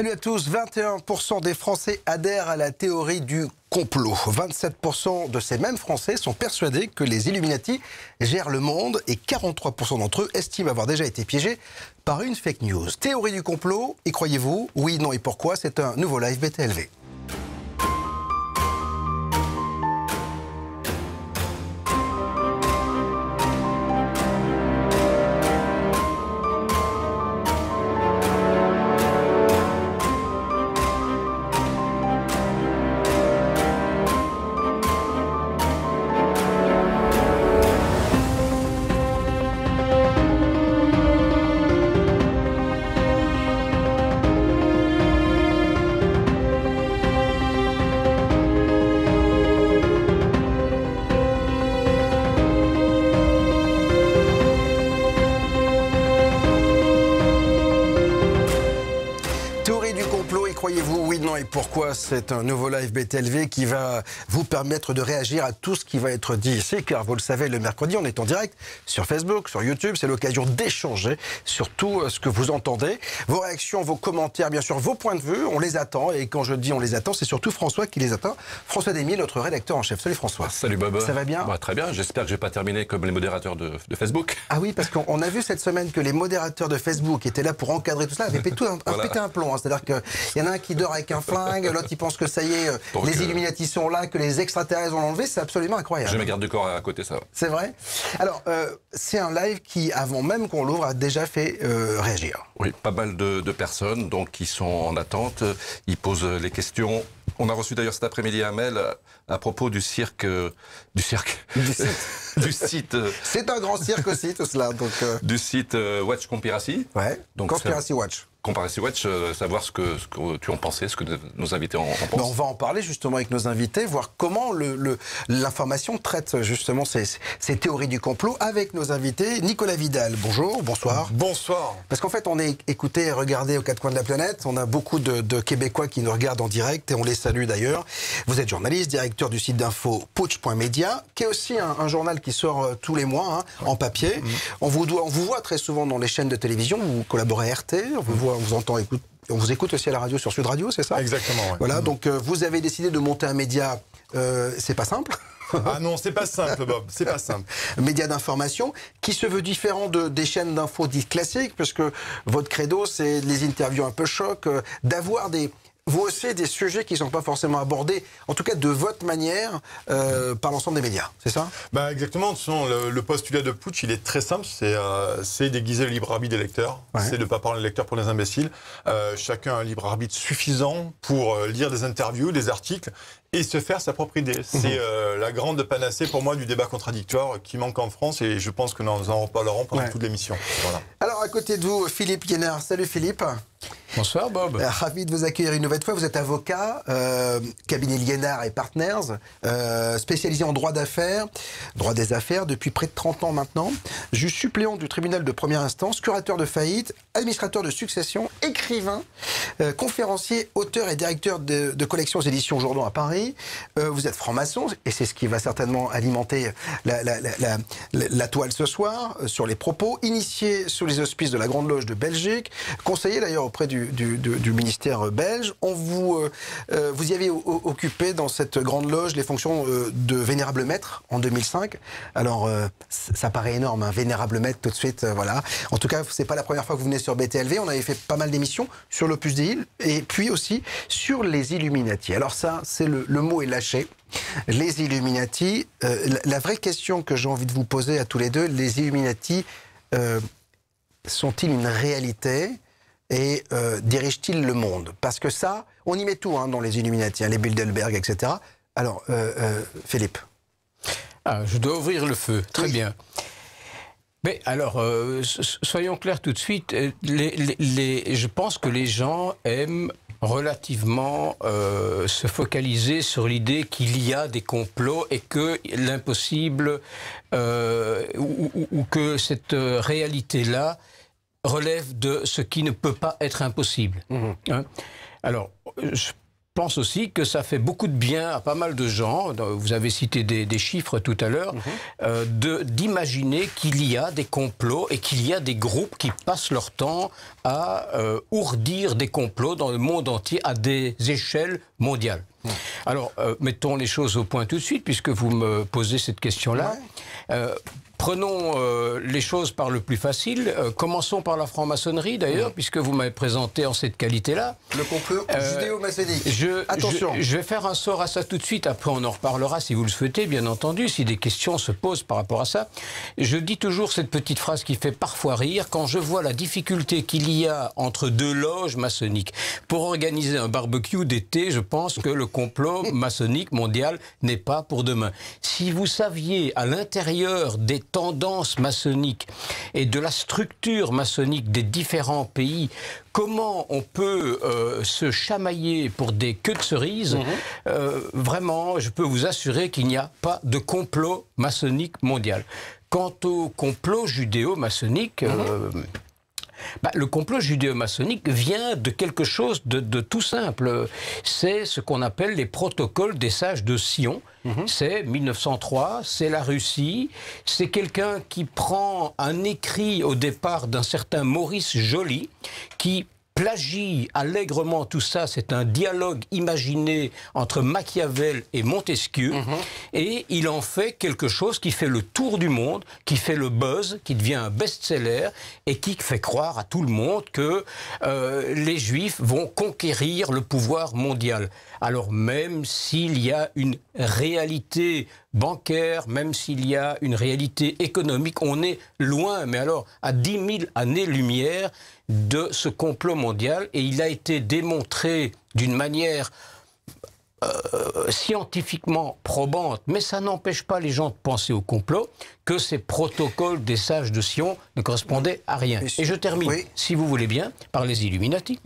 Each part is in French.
Salut à tous, 21% des Français adhèrent à la théorie du complot. 27% de ces mêmes Français sont persuadés que les Illuminati gèrent le monde et 43% d'entre eux estiment avoir déjà été piégés par une fake news. Théorie du complot, y croyez-vous? Oui, non et pourquoi? C'est un nouveau live BTLV. Croyez-vous, oui, non et pourquoi? C'est un nouveau live BTLV qui va vous permettre de réagir à tout ce qui va être dit ici, car vous le savez, le mercredi, on est en direct sur Facebook, sur YouTube. C'est l'occasion d'échanger sur tout ce que vous entendez. Vos réactions, vos commentaires, bien sûr, vos points de vue, on les attend. Et quand je dis on les attend, c'est surtout François qui les attend. François Demy, notre rédacteur en chef. Salut François. Salut Bob. Ça va bien? Très bien, j'espère que je n'ai pas terminé comme les modérateurs de Facebook. Ah oui, parce qu'on a vu cette semaine que les modérateurs de Facebook qui étaient là pour encadrer tout ça avaient pété un plomb. C'est-à-dire qu'il y en a un qui dort avec un flingue, l'autre il pense que ça y est, donc, les Illuminati sont là, que les extraterrestres vont l'enlever, c'est absolument incroyable. J'ai ma garde du corps à côté, ça va. C'est vrai. Alors, c'est un live qui, avant même qu'on l'ouvre, a déjà fait réagir. Oui, pas mal de personnes donc, qui sont en attente, ils posent les questions. On a reçu d'ailleurs cet après-midi un mail à propos du cirque... Du site. C'est un grand cirque aussi, tout cela. Donc, du site Watch Conspiracy. Ouais, donc, Conspiracy Watch. Conspiracy Watch, savoir ce que tu en pensais, ce que nos invités en pensent. Ben on va en parler justement avec nos invités, voir comment l'information traite justement ces théories du complot avec nos invités. Nicolas Vidal, bonjour, bonsoir. Bonsoir. Parce qu'en fait, on est écouté et regardé aux quatre coins de la planète. On a beaucoup de Québécois qui nous regardent en direct et on les salue d'ailleurs. Vous êtes journaliste, directeur du site d'info Putsch.media, qui est aussi un journal qui sort tous les mois en papier. On vous voit très souvent dans les chaînes de télévision, vous collaborez à RT, on vous écoute aussi à la radio sur Sud Radio, c'est ça? Exactement, ouais. Voilà, donc vous avez décidé de monter un média, c'est pas simple. Ah non, c'est pas simple, Bob, c'est pas simple. Média d'information qui se veut différent des chaînes d'infos dites classiques, parce que votre credo, c'est les interviews un peu choc, d'avoir vous aussi des sujets qui ne sont pas forcément abordés, en tout cas de votre manière, par l'ensemble des médias, c'est ça? Bah exactement, le postulat de Putsch, il est très simple, c'est déguiser le libre arbitre des lecteurs, c'est de ne pas parler des lecteurs pour les imbéciles. Chacun a un libre arbitre suffisant pour lire des interviews, des articles, et se faire sa propre idée. C'est la grande panacée pour moi du débat contradictoire qui manque en France, et je pense que nous en reparlerons pendant toute l'émission. Voilà. Alors à côté de vous, Philippe Guénard. Salut Philippe. Bonsoir Bob. Ravi de vous accueillir une nouvelle fois. Vous êtes avocat, cabinet Liénard et Partners, spécialisé en droit d'affaires, droit des affaires depuis près de 30 ans maintenant, juge suppléant du tribunal de première instance, curateur de faillite, administrateur de succession, écrivain, conférencier, auteur et directeur de collections éditions Jourdan à Paris. Vous êtes franc-maçon et c'est ce qui va certainement alimenter la toile ce soir sur les propos. Initié sous les auspices de la Grande Loge de Belgique, conseiller d'ailleurs auprès du ministère belge. Vous y avez occupé dans cette grande loge les fonctions de vénérable maître en 2005. Alors, ça paraît énorme, hein, vénérable maître tout de suite, voilà. En tout cas, c'est pas la première fois que vous venez sur BTLV. On avait fait pas mal d'émissions sur l'Opus Dei et puis aussi sur les Illuminati. Alors ça, c'est le mot est lâché. Les Illuminati, la vraie question que j'ai envie de vous poser à tous les deux, les Illuminati sont-ils une réalité ? Et dirige-t-il le monde? Parce que ça, on y met tout hein, dans les Illuminati, hein, les Bilderberg, etc. Alors, Philippe. Ah, je dois ouvrir le feu, très bien. Mais alors, soyons clairs tout de suite, je pense que les gens aiment relativement se focaliser sur l'idée qu'il y a des complots et que l'impossible, ou que cette réalité-là relève de ce qui ne peut pas être impossible. Hein? Alors, je pense aussi que ça fait beaucoup de bien à pas mal de gens, vous avez cité des chiffres tout à l'heure, d'imaginer qu'il y a des complots et qu'il y a des groupes qui passent leur temps à ourdir des complots dans le monde entier à des échelles mondiales. Alors, mettons les choses au point tout de suite, puisque vous me posez cette question-là. Prenons les choses par le plus facile. Commençons par la franc-maçonnerie, d'ailleurs, puisque vous m'avez présenté en cette qualité-là. Le complot judéo-maçonnique. Attention. Je vais faire un sort à ça tout de suite. Après, on en reparlera si vous le souhaitez, bien entendu, si des questions se posent par rapport à ça. Je dis toujours cette petite phrase qui fait parfois rire. Quand je vois la difficulté qu'il y a entre deux loges maçonniques pour organiser un barbecue d'été, je pense que le complot maçonnique mondial n'est pas pour demain. Si vous saviez à l'intérieur des tendances maçonniques et de la structure maçonnique des différents pays, comment on peut se chamailler pour des queues de cerises, vraiment, je peux vous assurer qu'il n'y a pas de complot maçonnique mondial. Quant au complot judéo-maçonnique, le complot judéo-maçonnique vient de quelque chose de tout simple. C'est ce qu'on appelle les protocoles des sages de Sion. C'est 1903, c'est la Russie. C'est quelqu'un qui prend un écrit au départ d'un certain Maurice Joly, qui plagie allègrement tout ça. C'est un dialogue imaginé entre Machiavel et Montesquieu. Et il en fait quelque chose qui fait le tour du monde, qui fait le buzz, qui devient un best-seller et qui fait croire à tout le monde que les Juifs vont conquérir le pouvoir mondial. Alors même s'il y a une réalité bancaire, même s'il y a une réalité économique, on est loin, mais alors à 10 000 années-lumière de ce complot mondial, et il a été démontré d'une manière scientifiquement probante, mais ça n'empêche pas les gens de penser au complot, que ces protocoles des sages de Sion ne correspondaient à rien. Et je termine, si vous voulez bien, par les Illuminati.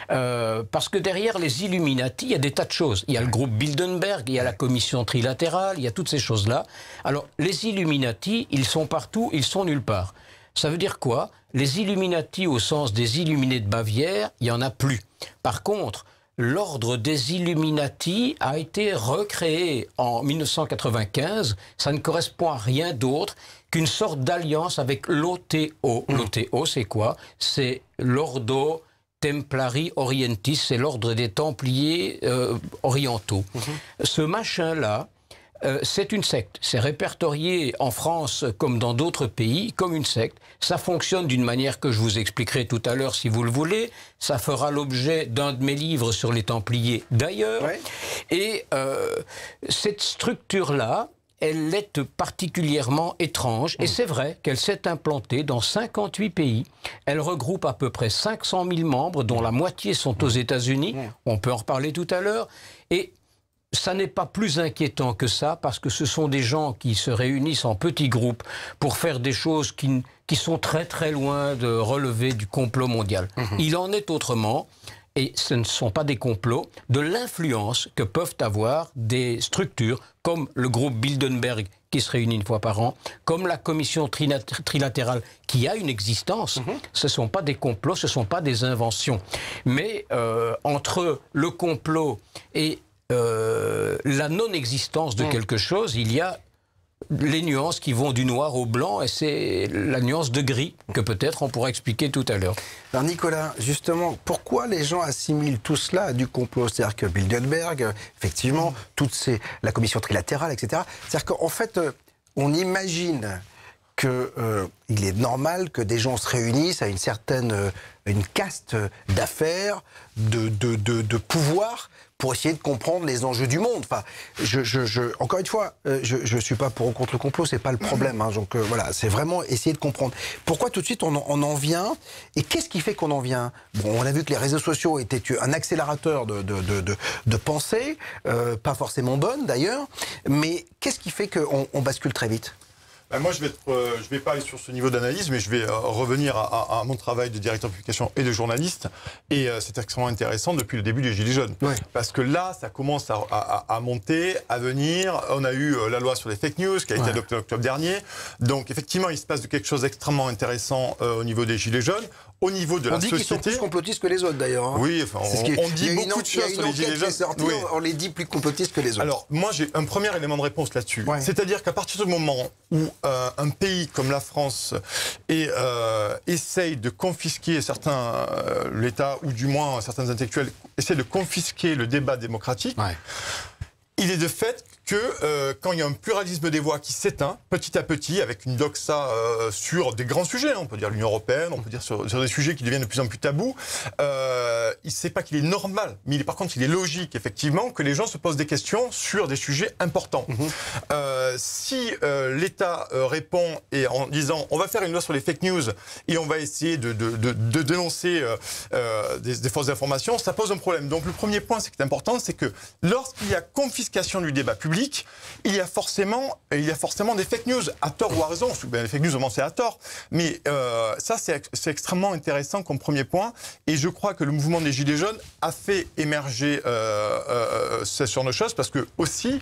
Parce que derrière les Illuminati, il y a des tas de choses. Il y a le groupe Bilderberg, il y a la commission trilatérale, il y a toutes ces choses-là. Alors, les Illuminati, ils sont partout, ils sont nulle part. Ça veut dire quoi? Les Illuminati, au sens des Illuminés de Bavière, il n'y en a plus. Par contre, l'ordre des Illuminati a été recréé en 1995. Ça ne correspond à rien d'autre qu'une sorte d'alliance avec l'OTO. L'OTO, c'est quoi? C'est l'Ordo Templari Orientis, c'est l'ordre des Templiers orientaux. Ce machin-là, c'est une secte. C'est répertorié en France comme dans d'autres pays comme une secte. Ça fonctionne d'une manière que je vous expliquerai tout à l'heure si vous le voulez. Ça fera l'objet d'un de mes livres sur les Templiers d'ailleurs. Et cette structure-là, elle est particulièrement étrange. Et c'est vrai qu'elle s'est implantée dans 58 pays. Elle regroupe à peu près 500 000 membres, dont la moitié sont aux États-Unis. On peut en reparler tout à l'heure. Et ça n'est pas plus inquiétant que ça, parce que ce sont des gens qui se réunissent en petits groupes pour faire des choses qui sont très très loin de relever du complot mondial. Il en est autrement. Et ce ne sont pas des complots, de l'influence que peuvent avoir des structures comme le groupe Bilderberg qui se réunit une fois par an, comme la commission trilatérale qui a une existence. Ce ne sont pas des complots, ce ne sont pas des inventions. Mais entre le complot et la non-existence de quelque chose, il y a les nuances qui vont du noir au blanc, et c'est la nuance de gris que peut-être on pourra expliquer tout à l'heure. Alors Nicolas, justement, pourquoi les gens assimilent tout cela à du complot? C'est-à-dire que Bilderberg, effectivement, la commission trilatérale, etc. C'est-à-dire qu'en fait, on imagine qu'il est normal que des gens se réunissent à une caste d'affaires, de pouvoir, pour essayer de comprendre les enjeux du monde. Enfin, encore une fois, je suis pas pour ou contre le complot, c'est pas le problème. Donc voilà, c'est vraiment essayer de comprendre. Pourquoi tout de suite on en vient? Et qu'est-ce qui fait qu'on en vient? Bon, on a vu que les réseaux sociaux étaient un accélérateur de pensée, pas forcément bonne d'ailleurs, mais qu'est-ce qui fait qu'on bascule très vite? Moi, je vais pas aller sur ce niveau d'analyse, mais je vais revenir à mon travail de directeur de publication et de journaliste. Et c'est extrêmement intéressant depuis le début des Gilets jaunes. Parce que là, ça commence à monter, à venir. On a eu la loi sur les fake news qui a été adoptée en octobre dernier. Donc, effectivement, il se passe quelque chose d'extrêmement intéressant au niveau des Gilets jaunes. au niveau de la société. On dit qu'ils sont plus complotistes que les autres d'ailleurs. Hein. Oui, enfin, on dit beaucoup de choses sur les Gilets jaunes. Oui. On les dit plus complotistes que les autres. Alors, moi, j'ai un premier élément de réponse là-dessus. Ouais. C'est-à-dire qu'à partir du moment où un pays comme la France essaye de confisquer l'État, ou du moins certains intellectuels, essaient de confisquer le débat démocratique, il est de fait que quand il y a un pluralisme des voix qui s'éteint petit à petit, avec une doxa sur des grands sujets, on peut dire l'Union européenne, on peut dire sur des sujets qui deviennent de plus en plus tabous, il ne sait pas qu'il est normal, mais par contre il est logique effectivement que les gens se posent des questions sur des sujets importants. Si l'État répond en disant on va faire une loi sur les fake news et on va essayer de dénoncer des fausses informations, ça pose un problème. Donc le premier point c'est important, c'est que lorsqu'il y a confiscation du débat public, il y a forcément des fake news, à tort ou à raison. Les fake news, c'est à tort. Mais ça, c'est extrêmement intéressant comme premier point. Et je crois que le mouvement des Gilets jaunes a fait émerger ce genre de choses, parce que aussi,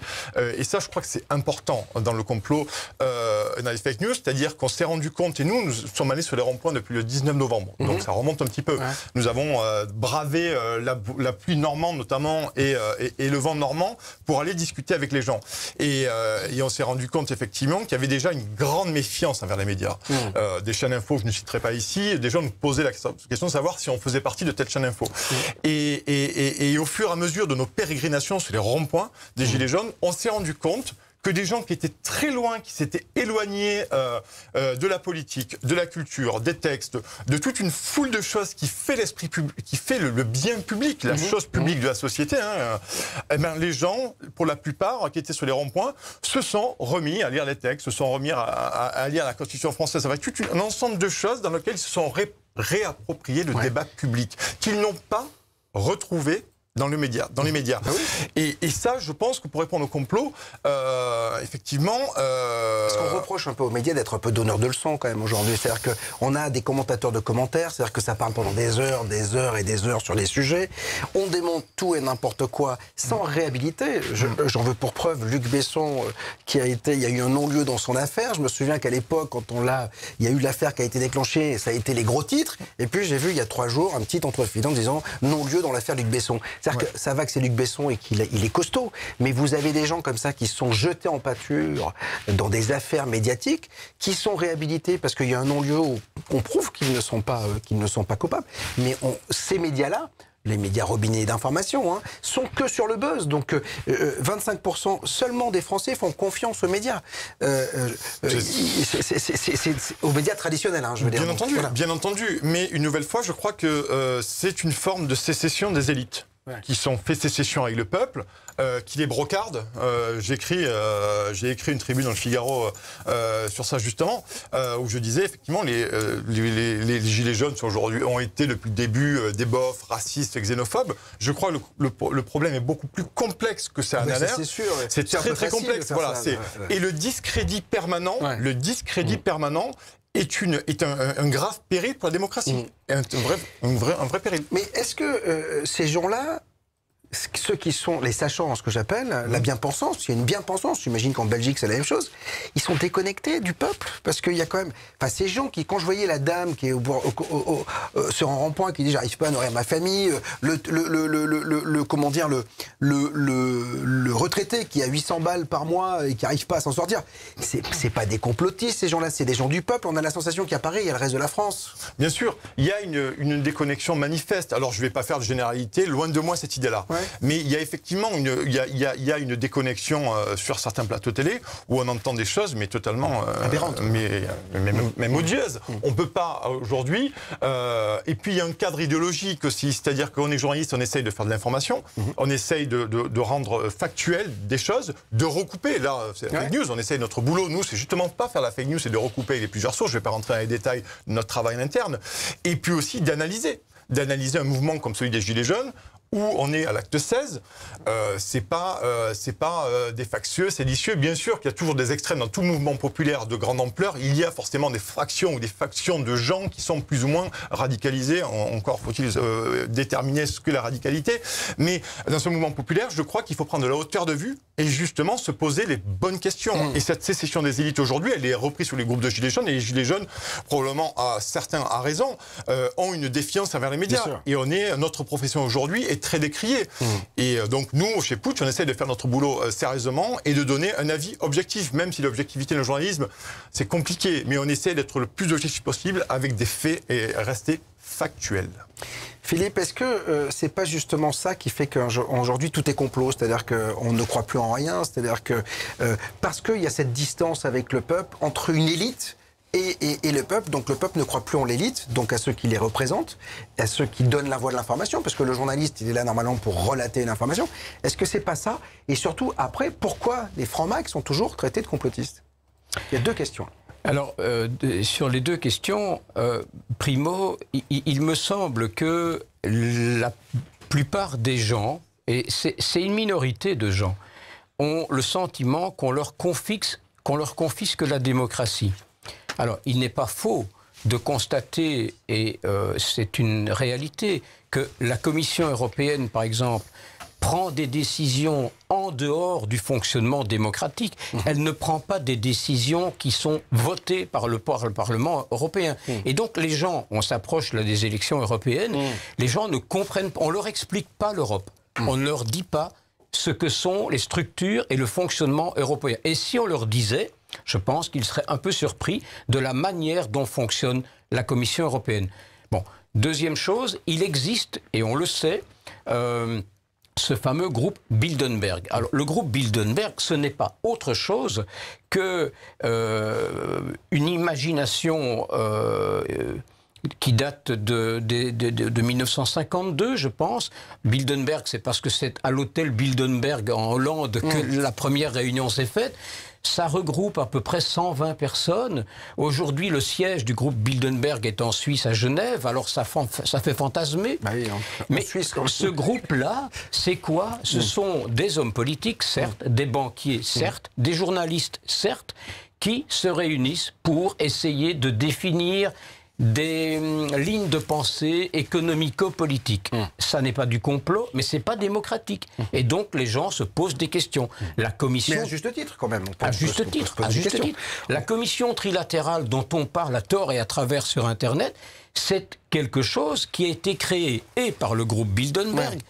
et ça, je crois que c'est important dans le complot, dans les fake news, c'est-à-dire qu'on s'est rendu compte, et nous sommes allés sur les ronds-points depuis le 19 novembre. Donc ça remonte un petit peu. Nous avons bravé la pluie normande, notamment, et le vent normand, pour aller discuter avec les gens. Et on s'est rendu compte effectivement qu'il y avait déjà une grande méfiance envers les médias. Des chaînes info que je ne citerai pas ici, des gens nous posaient la question de savoir si on faisait partie de telle chaîne info. Et au fur et à mesure de nos pérégrinations sur les ronds-points des Gilets jaunes, on s'est rendu compte que des gens qui étaient très loin, qui s'étaient éloignés de la politique, de la culture, des textes, de toute une foule de choses qui fait l'esprit public, qui fait le bien public, la chose publique de la société, les gens, pour la plupart, qui étaient sur les ronds-points, se sont remis à lire les textes, se sont remis à lire la Constitution française, avec tout un ensemble de choses dans lesquelles ils se sont réappropriés le débat public, qu'ils n'ont pas retrouvé dans les médias. Ah oui. Et ça, je pense que pour répondre au complot, effectivement... Parce qu'on reproche un peu aux médias d'être un peu donneurs de leçons quand même aujourd'hui. C'est-à-dire qu'on a des commentateurs de commentaires, c'est-à-dire que ça parle pendant des heures et des heures sur les sujets. On démonte tout et n'importe quoi sans réhabiliter. J'en veux pour preuve Luc Besson, il y a eu un non-lieu dans son affaire. Je me souviens qu'à l'époque, quand il y a eu l'affaire qui a été déclenchée, ça a été les gros titres. Et puis j'ai vu il y a 3 jours un petit entrefilant disant non-lieu dans l'affaire Luc Besson. C'est-à-dire que ça va que c'est Luc Besson et qu'il est costaud, mais vous avez des gens comme ça qui sont jetés en pâture dans des affaires médiatiques, qui sont réhabilités parce qu'il y a un non-lieu où on prouve qu'ils ne sont pas coupables. Mais ces médias-là, les médias robinets d'information, sont que sur le buzz. Donc 25% seulement des Français font confiance aux médias. C'est aux médias traditionnels, je veux dire. Bien entendu. Mais une nouvelle fois, je crois que c'est une forme de sécession des élites. Qui sont fait sécession avec le peuple, qui les brocardent. J'ai écrit une tribune dans le Figaro sur ça justement, où je disais effectivement les Gilets jaunes aujourd'hui ont été depuis le début des bofs, racistes, xénophobes. Je crois que le problème est beaucoup plus complexe que ça n'a l'air. C'est sûr. C'est très complexe. Voilà. Et le discrédit permanent, permanent. Est un grave péril pour la démocratie. Un vrai péril. Mais est-ce que ces gens-là, ceux qui sont les sachants, ce que j'appelle la bien-pensance, il y a une bien-pensance, j'imagine qu'en Belgique c'est la même chose, ils sont déconnectés du peuple, parce qu'il y a quand même, ces gens qui, quand je voyais la dame qui est sur un rond-point qui dit j'arrive pas à nourrir ma famille, le retraité qui a 800 balles par mois et qui arrive pas à s'en sortir, c'est pas des complotistes ces gens-là, c'est des gens du peuple. On a la sensation qu'il y a Paris, il y a le reste de la France. Bien sûr, il y a une déconnexion manifeste. Alors je vais pas faire de généralité, loin de moi cette idée-là. Mais il y a effectivement une déconnexion sur certains plateaux télé où on entend des choses mais totalement aberrantes, même odieuses. On peut pas aujourd'hui. Et puis il y a un cadre idéologique aussi, c'est-à-dire qu'on est journaliste, on essaye de faire de l'information, on essaye de rendre factuel des choses, de recouper. Là, c'est la fake news. On essaye notre boulot. Nous, c'est justement pas faire la fake news, c'est de recouper les plusieurs sources. Je vais pas rentrer dans les détails de notre travail interne. Et puis aussi d'analyser un mouvement comme celui des Gilets jaunes. où on est à l'acte 16, c'est pas des factieux, séditieux. Bien sûr qu'il y a toujours des extrêmes dans tout mouvement populaire de grande ampleur. Il y a forcément des fractions ou des factions de gens qui sont plus ou moins radicalisés. Encore faut-il déterminer ce qu'est la radicalité. Mais dans ce mouvement populaire, je crois qu'il faut prendre de la hauteur de vue et justement se poser les bonnes questions. Et cette sécession des élites aujourd'hui, elle est reprise sur les groupes de Gilets jaunes. Et les Gilets jaunes, probablement certains à raison, ont une défiance envers les médias. Et notre profession aujourd'hui est très décriée. Et donc nous, chez Putsch, on essaie de faire notre boulot sérieusement et de donner un avis objectif, même si l'objectivité dans le journalisme, c'est compliqué. Mais on essaie d'être le plus objectif possible avec des faits et rester factuel. Philippe, est-ce que c'est pas justement ça qui fait qu'aujourd'hui tout est complot, c'est-à-dire qu'on ne croit plus en rien, c'est-à-dire que parce qu'il y a cette distance avec le peuple entre une élite et le peuple, donc le peuple ne croit plus en l'élite, donc à ceux qui les représentent, à ceux qui donnent la voix de l'information, parce que le journaliste, il est là normalement pour relater une information. Est-ce que c'est pas ça? Et surtout, après, pourquoi les francs-macs sont toujours traités de complotistes? Il y a deux questions. Alors, sur les deux questions, primo, il me semble que la plupart des gens, et c'est une minorité de gens, ont le sentiment qu'on leur confisque la démocratie. Alors, il n'est pas faux de constater, et c'est une réalité, que la Commission européenne, par exemple, prend des décisions en dehors du fonctionnement démocratique. Elle ne prend pas des décisions qui sont votées par le Parlement européen. Et donc les gens, on s'approche là des élections européennes, les gens ne comprennent pas, on ne leur explique pas l'Europe. On ne leur dit pas ce que sont les structures et le fonctionnement européen. Et si on leur disait, je pense qu'ils seraient un peu surpris de la manière dont fonctionne la Commission européenne. Bon, deuxième chose, il existe, et on le sait, ce fameux groupe Bilderberg. Alors, le groupe Bilderberg, ce n'est pas autre chose que une imagination qui date de 1952, je pense. Bilderberg, c'est parce que c'est à l'hôtel Bilderberg en Hollande que la première réunion s'est faite. Ça regroupe à peu près 120 personnes. Aujourd'hui, le siège du groupe Bilderberg est en Suisse, à Genève. Alors, ça fait fantasmer. Bah oui, mais Suisse, ce groupe-là, c'est quoi? Ce sont des hommes politiques, certes, des banquiers, certes, des journalistes, certes, qui se réunissent pour essayer de définir des lignes de pensée économico-politiques. Ça n'est pas du complot, mais c'est pas démocratique. Et donc les gens se posent des questions. La commission... Mais à juste titre quand même. À juste titre. La commission trilatérale dont on parle à tort et à travers sur Internet, c'est quelque chose qui a été créé et par le groupe Bilderberg,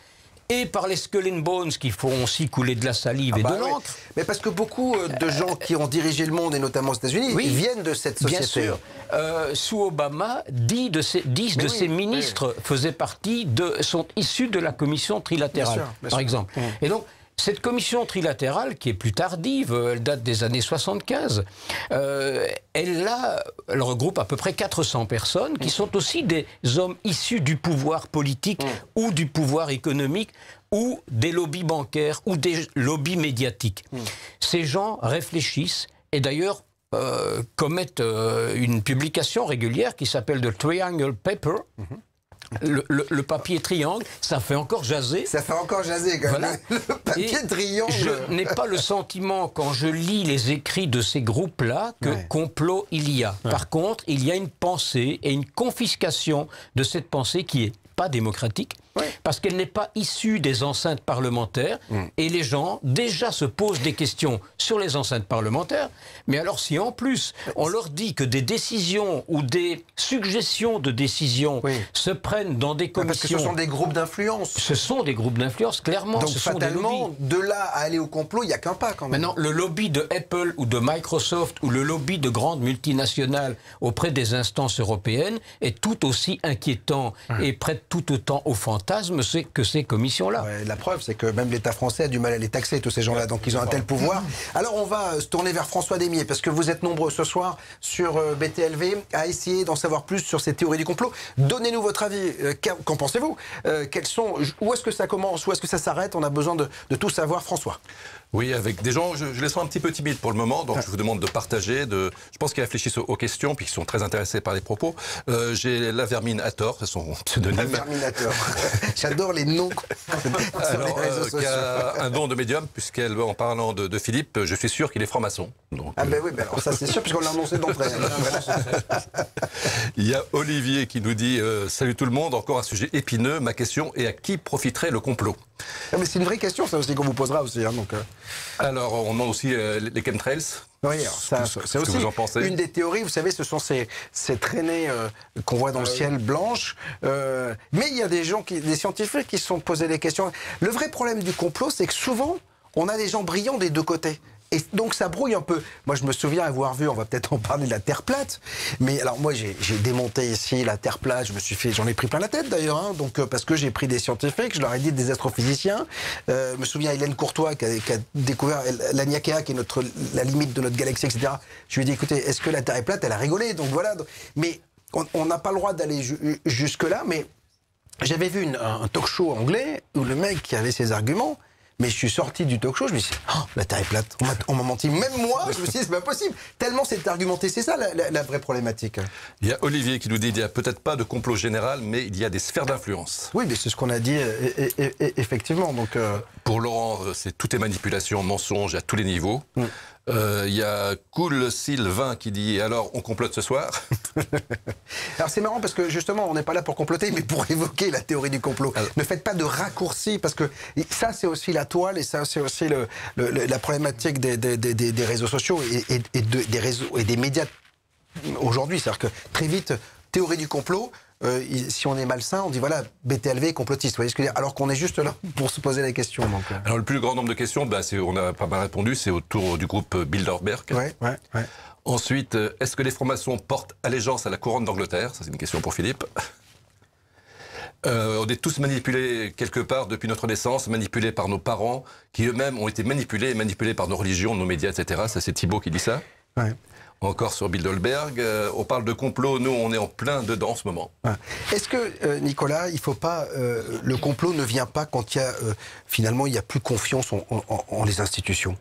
et par les Skull and Bones qui font aussi couler de la salive et de l'encre. Oui. Mais parce que beaucoup de gens qui ont dirigé le monde, et notamment aux États-Unis, ils viennent de cette société. Bien sûr. Sous Obama, 10 de ses ministres sont issus de la commission trilatérale, par exemple. Et donc, cette commission trilatérale, qui est plus tardive, elle date des années 75, elle regroupe à peu près 400 personnes qui sont aussi des hommes issus du pouvoir politique ou du pouvoir économique ou des lobbies bancaires ou des lobbies médiatiques. Ces gens réfléchissent et d'ailleurs commettent une publication régulière qui s'appelle The Triangle Paper. Le papier triangle, ça fait encore jaser. Ça fait encore jaser, quand même. Voilà. Le papier triangle. Je n'ai pas le sentiment, quand je lis les écrits de ces groupes-là, que complot il y a. Par contre, il y a une pensée et une confiscation de cette pensée qui est pas démocratique, parce qu'elle n'est pas issue des enceintes parlementaires, et les gens déjà se posent des questions sur les enceintes parlementaires, mais alors si en plus on leur dit que des décisions ou des suggestions de décisions se prennent dans des commissions... Parce que ce sont des groupes d'influence. Ce sont des groupes d'influence, clairement. Donc ce sont fatalement, des lobbies. de là à aller au complot, il n'y a qu'un pas quand même. Maintenant, le lobby de Apple ou de Microsoft ou le lobby de grandes multinationales auprès des instances européennes est tout aussi inquiétant et prête tout autant au fantasme que ces commissions-là. La preuve, c'est que même l'État français a du mal à les taxer, tous ces gens-là, donc ils ont un tel pouvoir. Alors on va se tourner vers François Demier, parce que vous êtes nombreux ce soir sur BTLV à essayer d'en savoir plus sur ces théories du complot. Donnez-nous votre avis, qu'en pensez-vous? Où est-ce que ça commence, où est-ce que ça s'arrête? On a besoin de tout savoir, François. Oui, avec des gens, je les sens un petit peu timides pour le moment, donc je vous demande de partager, je pense qu'ils réfléchissent aux questions, puis qu'ils sont très intéressés par les propos. J'ai la Vermine Hathor, c'est son pseudonyme. La Verminator. J'adore les noms sur les réseaux sociaux. Qui a un don de médium, puisqu'elle, en parlant de Philippe, je suis sûr qu'il est franc-maçon. Ah ben oui, alors ça c'est sûr, puisqu'on l'a annoncé d'entrée. Il y a Olivier qui nous dit salut tout le monde, encore un sujet épineux. Ma question est à qui profiterait le complot? Mais c'est une vraie question, ça aussi, qu'on vous posera aussi. Hein, donc, Alors, on demande aussi les chemtrails. Oui, ça, c'est aussi une des théories. Vous savez, ce sont ces traînées qu'on voit dans le ciel blanche. Mais il y a des scientifiques qui se sont posés des questions. Le vrai problème du complot, c'est que souvent, on a des gens brillants des deux côtés. Et donc ça brouille un peu. Moi je me souviens avoir vu, on va peut-être en parler, de la Terre plate. Mais alors moi j'ai démonté ici la Terre plate, j'en ai pris plein la tête d'ailleurs. Hein, donc parce que j'ai pris des scientifiques, je leur ai dit des astrophysiciens. Je me souviens Hélène Courtois qui a découvert l'Aniakea qui est la limite de notre galaxie, etc. Je lui ai dit écoutez, est-ce que la Terre est plate? Elle a rigolé. Donc voilà. Mais on n'a pas le droit d'aller jusque-là. Mais j'avais vu un talk show anglais où le mec qui avait ses arguments. Mais je suis sorti du talk show, je me suis dit, oh, la Terre est plate, on m'a menti. Même moi, je me suis dit, c'est pas possible. Tellement c'est argumenté, c'est ça la vraie problématique. Il y a Olivier qui nous dit, il n'y a peut-être pas de complot général, mais il y a des sphères d'influence. Oui, mais c'est ce qu'on a dit, effectivement. Donc, Pour Laurent, tout est manipulation, mensonge à tous les niveaux. Il y a Cool Sylvain qui dit alors on complote ce soir. Alors c'est marrant parce que justement on n'est pas là pour comploter mais pour évoquer la théorie du complot. Alors, ne faites pas de raccourcis parce que ça c'est aussi la toile et ça c'est aussi la problématique des réseaux sociaux des réseaux et des médias aujourd'hui. C'est-à-dire que très vite, théorie du complot, si on est malsain, on dit voilà, BTLV complotiste. Vous voyez ce que je veux dire? Alors qu'on est juste là pour se poser la question. Donc, Alors le plus grand nombre de questions, on a pas mal répondu, c'est autour du groupe Bilderberg. Ouais. Ensuite, est-ce que les francs-maçons portent allégeance à la couronne d'Angleterre? Ça c'est une question pour Philippe. On est tous manipulés quelque part depuis notre naissance, manipulés par nos parents, qui eux-mêmes ont été manipulés par nos religions, nos médias, etc. Ça c'est Thibault qui dit ça. Ouais. Encore sur Bilderberg, on parle de complot, nous on est en plein dedans en ce moment. Est-ce que, Nicolas, il faut pas, le complot ne vient pas quand finalement il n'y a plus confiance en les institutions?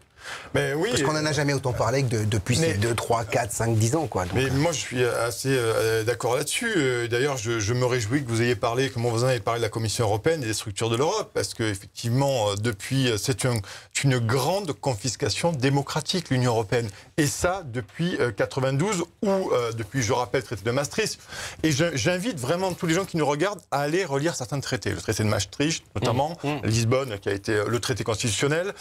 Mais oui, parce qu'on n'en a jamais autant parlé que depuis ces 2, 3, 4, 5, 10 ans. Quoi, donc. Mais moi, je suis assez d'accord là-dessus. D'ailleurs, je me réjouis que vous ayez parlé, que mon voisin ait parlé de la Commission européenne et des structures de l'Europe, parce qu'effectivement, c'est une grande confiscation démocratique, l'Union européenne. Et ça, depuis 92, ou depuis, je rappelle, le traité de Maastricht. Et j'invite vraiment tous les gens qui nous regardent à aller relire certains traités. Le traité de Maastricht, notamment, Lisbonne, qui a été le traité constitutionnel.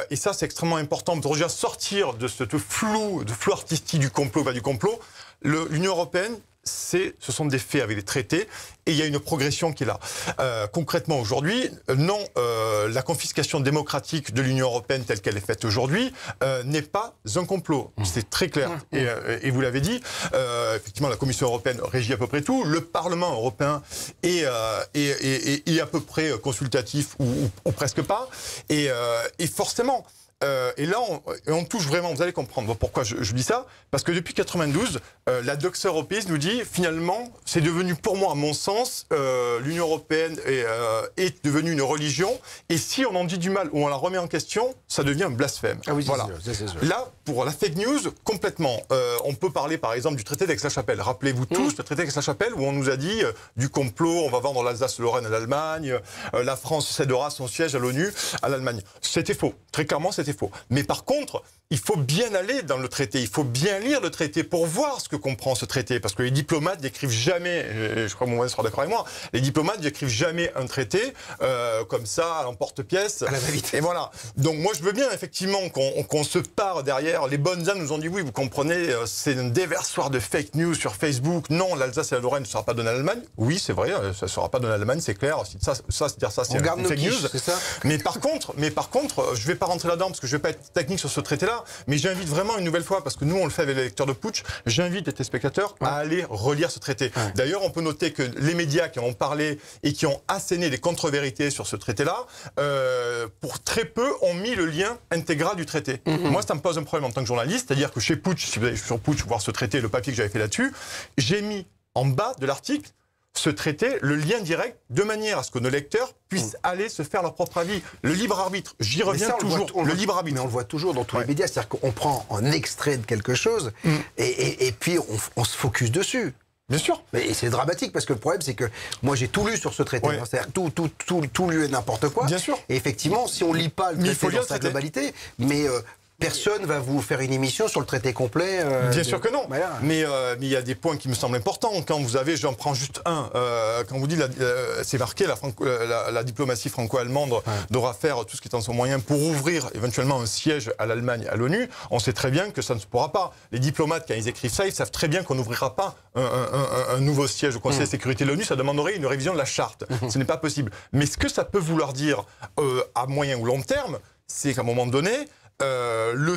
Et ça, c'est extrêmement important pour déjà sortir de ce flou artistique du complot, pas du complot. L'Union européenne, ce sont des faits avec des traités et il y a une progression qui est là. Concrètement aujourd'hui, non, la confiscation démocratique de l'Union européenne telle qu'elle est faite aujourd'hui n'est pas un complot. C'est très clair. Et vous l'avez dit, effectivement la Commission européenne régit à peu près tout. Le Parlement européen est à peu près consultatif ou presque pas. Et forcément... et là, on touche vraiment, vous allez comprendre pourquoi je dis ça, parce que depuis 92, la doxa européiste nous dit, finalement, c'est devenu pour moi, à mon sens, l'Union européenne est devenue une religion, et si on en dit du mal ou on la remet en question, ça devient un blasphème. Ah oui, voilà. C'est sûr. Là, pour la fake news, complètement. On peut parler, par exemple, du traité d'Aix-la-Chapelle. Rappelez-vous tous le traité d'Aix-la-Chapelle, où on nous a dit du complot, on va vendre l'Alsace-Lorraine à l'Allemagne, la France cédera son siège à l'ONU à l'Allemagne. C'était faux. Très clairement, c'était faux. Mais par contre, il faut bien aller dans le traité, il faut bien lire le traité pour voir ce que comprend ce traité. Parce que les diplomates n'écrivent jamais, je crois que mon voisin sera d'accord avec moi, les diplomates n'écrivent jamais un traité comme ça, à l'emporte-pièce. À la va-vite. Et voilà. Donc moi, je veux bien effectivement qu'on se pare derrière. Les bonnes âmes nous ont dit, oui, vous comprenez, c'est un déversoir de fake news sur Facebook. Non, l'Alsace et la Lorraine ne sera pas donnée à l'Allemagne. Oui, c'est vrai, ça ne sera pas donné à l'Allemagne, c'est clair. Dire ça, c'est une fake news. C'est ça. Mais par contre, je ne vais pas rentrer là-dedans parce que je ne vais pas être technique sur ce traité-là, mais j'invite vraiment une nouvelle fois, parce que nous on le fait avec les lecteurs de Putsch, j'invite les téléspectateurs à aller relire ce traité. D'ailleurs, on peut noter que les médias qui en ont parlé et qui ont asséné les contre-vérités sur ce traité-là, pour très peu ont mis le lien intégral du traité. Moi, ça me pose un problème en tant que journaliste, c'est-à-dire que chez Putsch, si vous allez sur Putsch voir ce traité, le papier que j'avais fait là-dessus, j'ai mis en bas de l'article ce traité, le lien direct, de manière à ce que nos lecteurs puissent aller se faire leur propre avis. Le libre arbitre, j'y reviens toujours, le libre arbitre. Mais on le voit toujours dans tous les médias, c'est-à-dire qu'on prend un extrait de quelque chose et puis on se focus dessus. Bien sûr. Et c'est dramatique parce que le problème, c'est que moi j'ai tout lu sur ce traité. Ouais. C'est-à-dire tout lu et n'importe quoi. Bien sûr. Et effectivement, si on lit pas le traité dans sa globalité, mais personne va vous faire une émission sur le traité complet. Bien sûr que non. Voilà. Mais il y a des points qui me semblent importants. Quand vous avez, j'en prends juste un, quand vous dites, c'est marqué, la diplomatie franco-allemande devra faire tout ce qui est en son moyen pour ouvrir éventuellement un siège à l'Allemagne, à l'ONU. On sait très bien que ça ne se pourra pas. Les diplomates, quand ils écrivent ça, ils savent très bien qu'on n'ouvrira pas un nouveau siège au Conseil de sécurité de l'ONU. Ça demanderait une révision de la charte. Ce n'est pas possible. Mais ce que ça peut vouloir dire à moyen ou long terme, c'est qu'à un moment donné, ce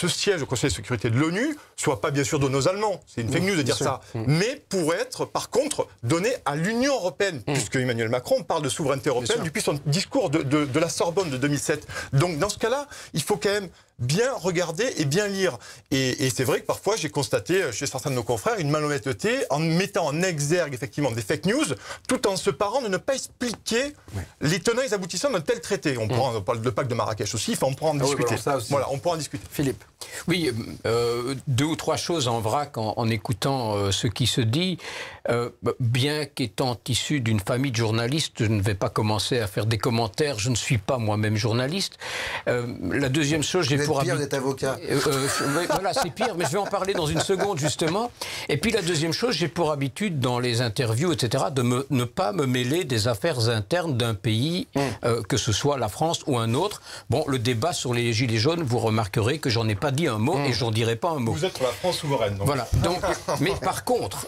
siège au Conseil de sécurité de l'ONU soit pas bien sûr donné aux Allemands, c'est une fake news de dire ça, mais pourrait être par contre donné à l'Union européenne, puisque Emmanuel Macron parle de souveraineté européenne depuis son discours de la Sorbonne de 2007. Donc dans ce cas-là, il faut quand même bien regarder et bien lire. Et c'est vrai que parfois j'ai constaté chez certains de nos confrères une malhonnêteté en mettant en exergue effectivement des fake news, tout en se parant de ne pas expliquer les tenants et les aboutissants d'un tel traité. On parle de pacte de Marrakech aussi, enfin on pourra en discuter. Voilà, on pourra en discuter. Philippe. Oui, 2 ou 3 choses en vrac en écoutant ce qui se dit. Bien qu'étant issu d'une famille de journalistes, je ne vais pas commencer à faire des commentaires, je ne suis pas moi-même journaliste. La deuxième chose, j'ai pour habitude... Vous êtes avocat. Voilà, c'est pire, mais je vais en parler dans une seconde, justement. Et puis la deuxième chose, j'ai pour habitude, dans les interviews, etc., de ne pas me mêler des affaires internes d'un pays, que ce soit la France ou un autre. Bon, le débat sur les Gilets jaunes, vous remarquerez que j'en ai pas dit un mot et j'en dirai pas un mot. Vous êtes la France souveraine. Donc. Voilà. Donc, mais par contre,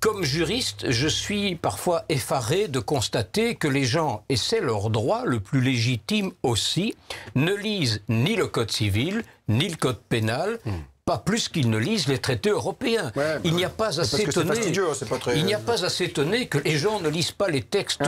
comme juriste, je suis parfois effaré de constater que les gens, et c'est leur droit le plus légitime aussi, ne lisent ni le code civil, ni le code pénal, pas plus qu'ils ne lisent les traités européens. Il n'y a pas à s'étonner. Il n'y a pas à s'étonner que les gens ne lisent pas les textes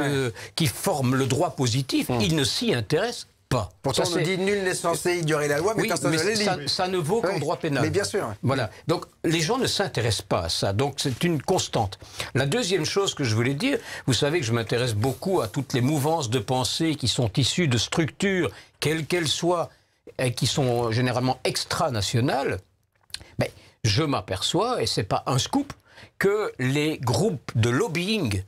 qui forment le droit positif. Ils ne s'y intéressent pas. Pourtant, on nous dit nul n'est censé ignorer la loi, mais personne ne les lit. Ça ne vaut qu'en droit pénal. Mais bien sûr. Voilà. Donc, les gens ne s'intéressent pas à ça. Donc, c'est une constante. La deuxième chose que je voulais dire, vous savez que je m'intéresse beaucoup à toutes les mouvances de pensée qui sont issues de structures, quelles qu'elles soient, et qui sont généralement extranationales. Mais je m'aperçois, et c'est pas un scoop, que les groupes de lobbying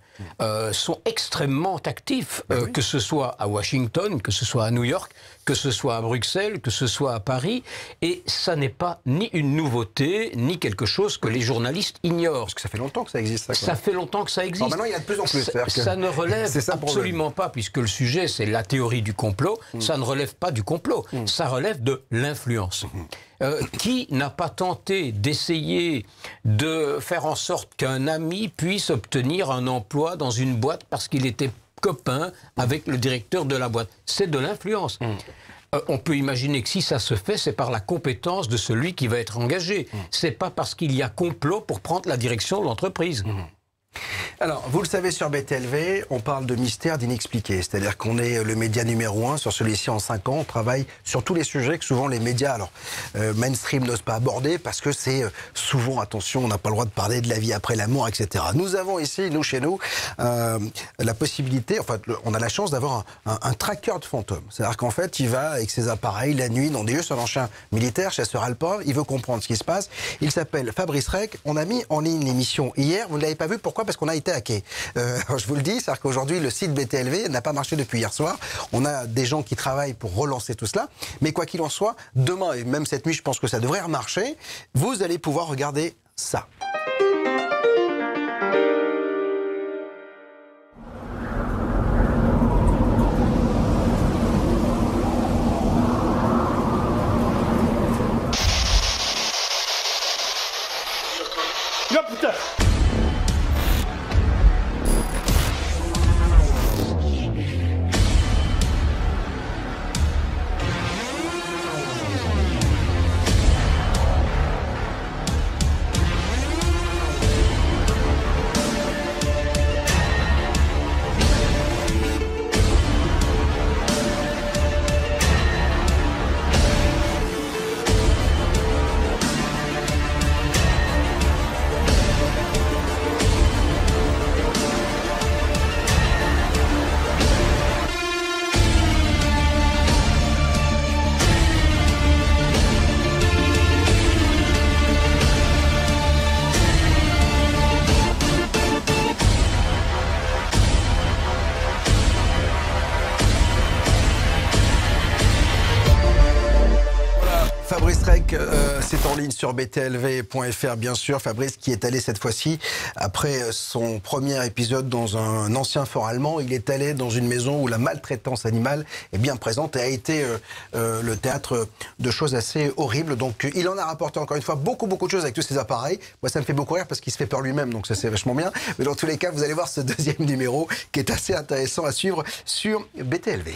sont extrêmement actifs, que ce soit à Washington, que ce soit à New York, que ce soit à Bruxelles, que ce soit à Paris, et ça n'est pas ni une nouveauté, ni quelque chose que les journalistes ignorent. Parce que ça fait longtemps que ça existe. Ça fait longtemps que ça existe. Alors maintenant, il y a de plus en plus. Ça ne relève absolument pas, puisque le sujet, c'est la théorie du complot, ça ne relève pas du complot, ça relève de l'influence. Qui n'a pas tenté d'essayer de faire en sorte qu'un ami puisse obtenir un emploi dans une boîte parce qu'il était copain avec le directeur de la boîte? C'est de l'influence. On peut imaginer que si ça se fait, c'est par la compétence de celui qui va être engagé. C'est pas parce qu'il y a complot pour prendre la direction de l'entreprise. Alors, vous le savez, sur BTLV, on parle de mystère d'inexpliqué. C'est-à-dire qu'on est le média numéro 1 sur celui-ci en 5 ans. On travaille sur tous les sujets que souvent les médias mainstream n'osent pas aborder parce que c'est souvent, attention, on n'a pas le droit de parler de la vie après la mort, etc. Nous avons ici, chez nous, la possibilité, enfin, on a la chance d'avoir un tracker de fantômes. C'est-à-dire qu'en fait, il va avec ses appareils la nuit dans des lieux, c'est un ancien militaire, chasseur alpin, il veut comprendre ce qui se passe. Il s'appelle Fabrice Rec. On a mis en ligne l'émission hier. Vous ne l'avez pas vu, pourquoi ? Parce qu'on a été hacké. Je vous le dis, c'est-à-dire qu'aujourd'hui, le site BTLV n'a pas marché depuis hier soir. On a des gens qui travaillent pour relancer tout cela. Mais quoi qu'il en soit, demain et même cette nuit, je pense que ça devrait remarcher. Vous allez pouvoir regarder ça. Oh putain! Fabrice Rech, c'est en ligne sur btlv.fr, bien sûr. Fabrice qui est allé cette fois-ci, après son premier épisode dans un ancien fort allemand, il est allé dans une maison où la maltraitance animale est bien présente et a été le théâtre de choses assez horribles. Donc il en a rapporté encore une fois beaucoup de choses avec tous ces appareils. Moi ça me fait beaucoup rire parce qu'il se fait peur lui-même, donc ça c'est vachement bien. Mais dans tous les cas, vous allez voir ce deuxième numéro qui est assez intéressant à suivre sur BTLV.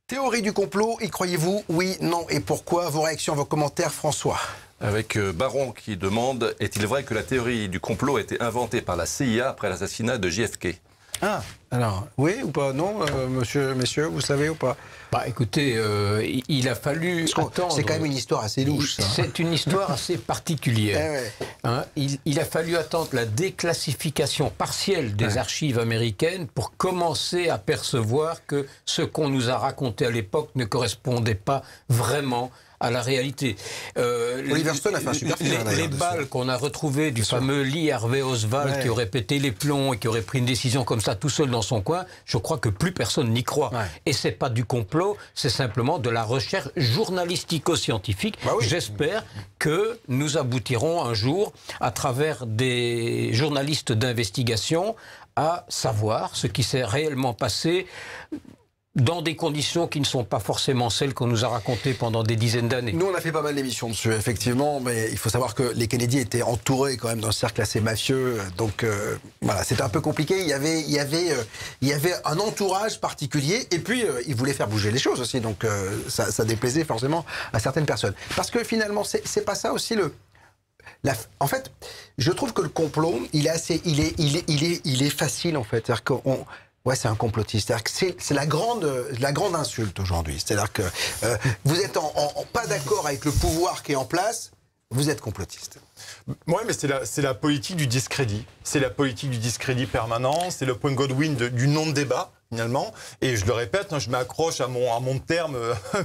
Théorie du complot, y croyez-vous? Oui, non et pourquoi? Vos réactions, vos commentaires, François. Avec Baron qui demande: est-il vrai que la théorie du complot a été inventée par la CIA après l'assassinat de JFK? Ah, alors, oui ou pas? Non, messieurs, vous savez ou pas? Bah écoutez, il a fallu attendre. C'est quand même une histoire assez louche, ça. C'est une histoire assez particulière. Hein, il a fallu attendre la déclassification partielle des archives américaines pour commencer à percevoir que ce qu'on nous a raconté à l'époque ne correspondait pas vraiment à la réalité. Oliver Stone a fait un super film. Les balles qu'on a retrouvées du fameux Lee Harvey Oswald qui aurait pété les plombs et qui aurait pris une décision comme ça tout seul dans son coin, je crois que plus personne n'y croit. Et c'est pas du complot, c'est simplement de la recherche journalistico-scientifique. J'espère que nous aboutirons un jour, à travers des journalistes d'investigation, à savoir ce qui s'est réellement passé dans des conditions qui ne sont pas forcément celles qu'on nous a racontées pendant des dizaines d'années. Nous, on a fait pas mal d'émissions dessus, effectivement, mais il faut savoir que les Kennedy étaient entourés quand même d'un cercle assez mafieux, donc voilà, c'était un peu compliqué. Il y avait un entourage particulier, et puis ils voulaient faire bouger les choses aussi, donc ça déplaisait forcément à certaines personnes. Parce que finalement, c'est pas ça aussi en fait, je trouve que le complot, il est facile en fait, c'est-à-dire qu'on... Ouais, c'est un complotiste. C'est la grande insulte aujourd'hui. C'est-à-dire que vous êtes pas d'accord avec le pouvoir qui est en place, vous êtes complotiste. Oui, mais c'est la politique du discrédit. C'est la politique du discrédit permanent. C'est le point Godwin du non-débat, finalement. Et je le répète, je m'accroche à mon terme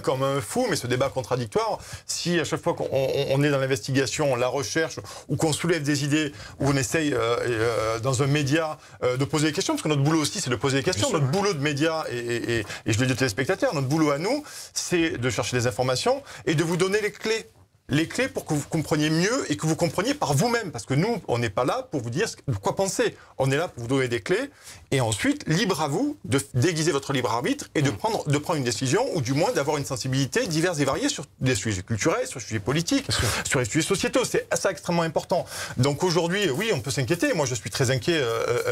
comme un fou, mais ce débat contradictoire, si à chaque fois qu'on est dans l'investigation, la recherche, ou qu'on soulève des idées, ou on essaye dans un média de poser des questions, parce que notre boulot aussi, c'est de poser des questions. Notre boulot de média, et je le dis aux téléspectateurs, notre boulot à nous, c'est de chercher des informations et de vous donner les clés. Les clés pour que vous compreniez mieux et que vous compreniez par vous-même. Parce que nous, on n'est pas là pour vous dire quoi penser. On est là pour vous donner des clés. Et ensuite, libre à vous de déguiser votre libre arbitre et de prendre une décision, ou du moins d'avoir une sensibilité diverse et variée sur des sujets culturels, sur des sujets politiques, sur les sujets sociétaux. C'est ça extrêmement important. Donc aujourd'hui, oui, on peut s'inquiéter. Moi, je suis très inquiet,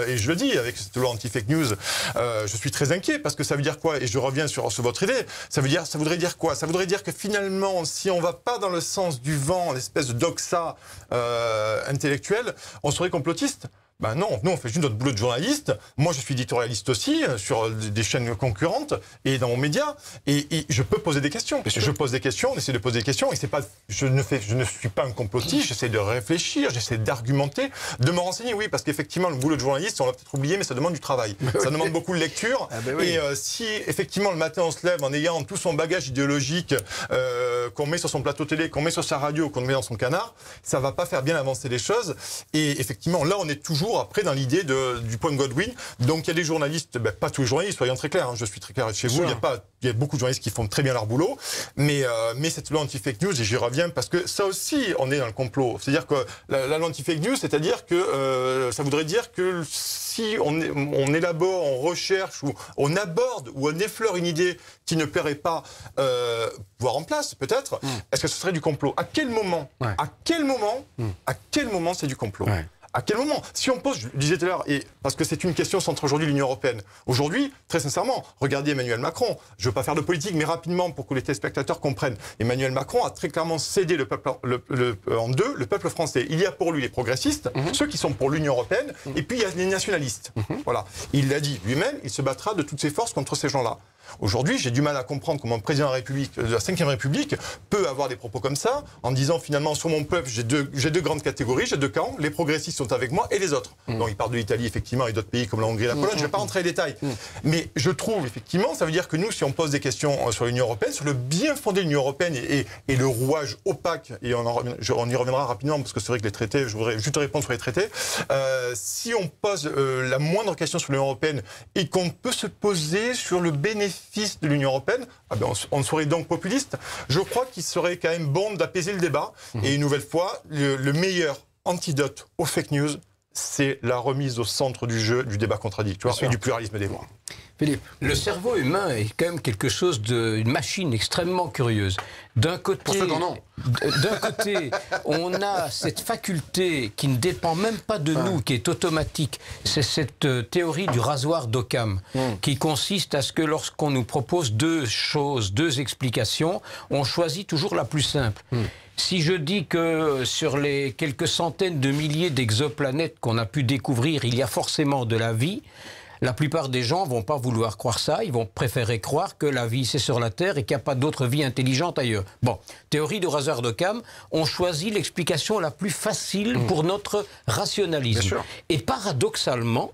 et je le dis, avec cette loi anti-fake news, je suis très inquiet, parce que ça veut dire quoi? Et je reviens sur votre idée. Ça voudrait dire quoi? Ça voudrait dire que finalement, si on ne va pas dans le sens du vent, l'espèce de doxa intellectuel, on serait complotiste? Ben non, nous on fait juste notre boulot de journaliste. Moi je suis éditorialiste aussi sur des chaînes concurrentes et dans mon média, et je peux poser des questions. Je pose des questions, on essaie de poser des questions, et c'est pas, je ne suis pas un complotiste. J'essaie de réfléchir, j'essaie d'argumenter, de me renseigner. Oui, parce qu'effectivement le boulot de journaliste, on l'a peut-être oublié, mais ça demande du travail. Ça demande beaucoup de lecture. Et si effectivement le matin on se lève en ayant tout son bagage idéologique qu'on met sur son plateau télé, qu'on met sur sa radio, qu'on met dans son canard, ça va pas faire bien avancer les choses. Et effectivement là on est toujours après dans l'idée du point Godwin. Donc il y a des journalistes, pas tous les journalistes, soyons très clairs, je suis très clair chez vous, il y a beaucoup de journalistes qui font très bien leur boulot, mais cette loi anti-fake news, et j'y reviens parce que ça aussi on est dans le complot. C'est-à-dire que la loi anti-fake news, c'est-à-dire que ça voudrait dire que si on élabore, on recherche, ou on aborde, ou on effleure une idée qui ne plairait pas voir en place, peut-être, est-ce que ce serait du complot? À quel moment? À quel moment c'est du complot? À quel moment? Si on pose, je le disais tout à l'heure, et parce que c'est une question centrale aujourd'hui, l'Union européenne. Aujourd'hui, très sincèrement, regardez Emmanuel Macron. Je ne veux pas faire de politique, mais rapidement, pour que les téléspectateurs comprennent. Emmanuel Macron a très clairement cédé le peuple en deux, le peuple français. Il y a pour lui les progressistes, ceux qui sont pour l'Union européenne, et puis il y a les nationalistes. Voilà. Il l'a dit lui-même, il se battra de toutes ses forces contre ces gens-là. Aujourd'hui, j'ai du mal à comprendre comment un président de la République, de la Ve République, peut avoir des propos comme ça, en disant finalement sur mon peuple, j'ai deux grandes catégories, j'ai deux camps, les progressistes sont avec moi et les autres. Donc il parle de l'Italie, effectivement, et d'autres pays comme la Hongrie et la Pologne. Je ne vais pas rentrer dans les détails. Mais je trouve, effectivement, ça veut dire que nous, si on pose des questions sur l'Union européenne, sur le bien fondé de l'Union européenne et le rouage opaque, et on y reviendra rapidement, parce que c'est vrai que les traités, je voudrais juste répondre sur les traités, si on pose la moindre question sur l'Union européenne et qu'on peut se poser sur le bénéfice de l'Union européenne, on serait donc populiste. Je crois qu'il serait quand même bon d'apaiser le débat. Et une nouvelle fois, le meilleur antidote aux fake news, c'est la remise au centre du jeu du débat contradictoire et du pluralisme des voix. Philippe. Le cerveau humain est quand même quelque chose une machine extrêmement curieuse. D'un côté, on a cette faculté qui ne dépend même pas de nous, qui est automatique. C'est cette théorie du rasoir d'Occam, qui consiste à ce que lorsqu'on nous propose deux choses, deux explications, on choisit toujours la plus simple. Si je dis que sur les quelques centaines de milliers d'exoplanètes qu'on a pu découvrir, il y a forcément de la vie, la plupart des gens ne vont pas vouloir croire ça, ils vont préférer croire que la vie c'est sur la Terre et qu'il n'y a pas d'autre vie intelligente ailleurs. Bon, théorie du rasoir d'Occam, on choisit l'explication la plus facile pour notre rationalisme. Et paradoxalement,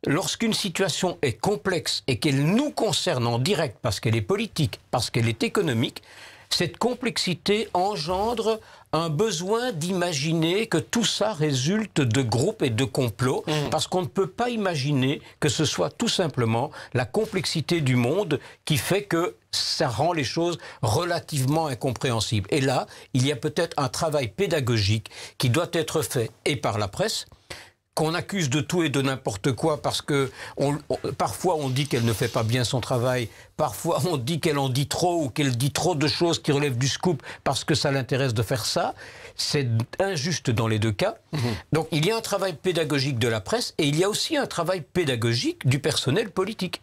lorsqu'une situation est complexe et qu'elle nous concerne en direct parce qu'elle est politique, parce qu'elle est économique, cette complexité engendre un besoin d'imaginer que tout ça résulte de groupes et de complots, parce qu'on ne peut pas imaginer que ce soit tout simplement la complexité du monde qui fait que ça rend les choses relativement incompréhensibles. Et là, il y a peut-être un travail pédagogique qui doit être fait et par la presse, qu'on accuse de tout et de n'importe quoi parce que parfois on dit qu'elle ne fait pas bien son travail, parfois on dit qu'elle en dit trop ou qu'elle dit trop de choses qui relèvent du scoop parce que ça l'intéresse de faire ça. C'est injuste dans les deux cas. Donc il y a un travail pédagogique de la presse et il y a aussi un travail pédagogique du personnel politique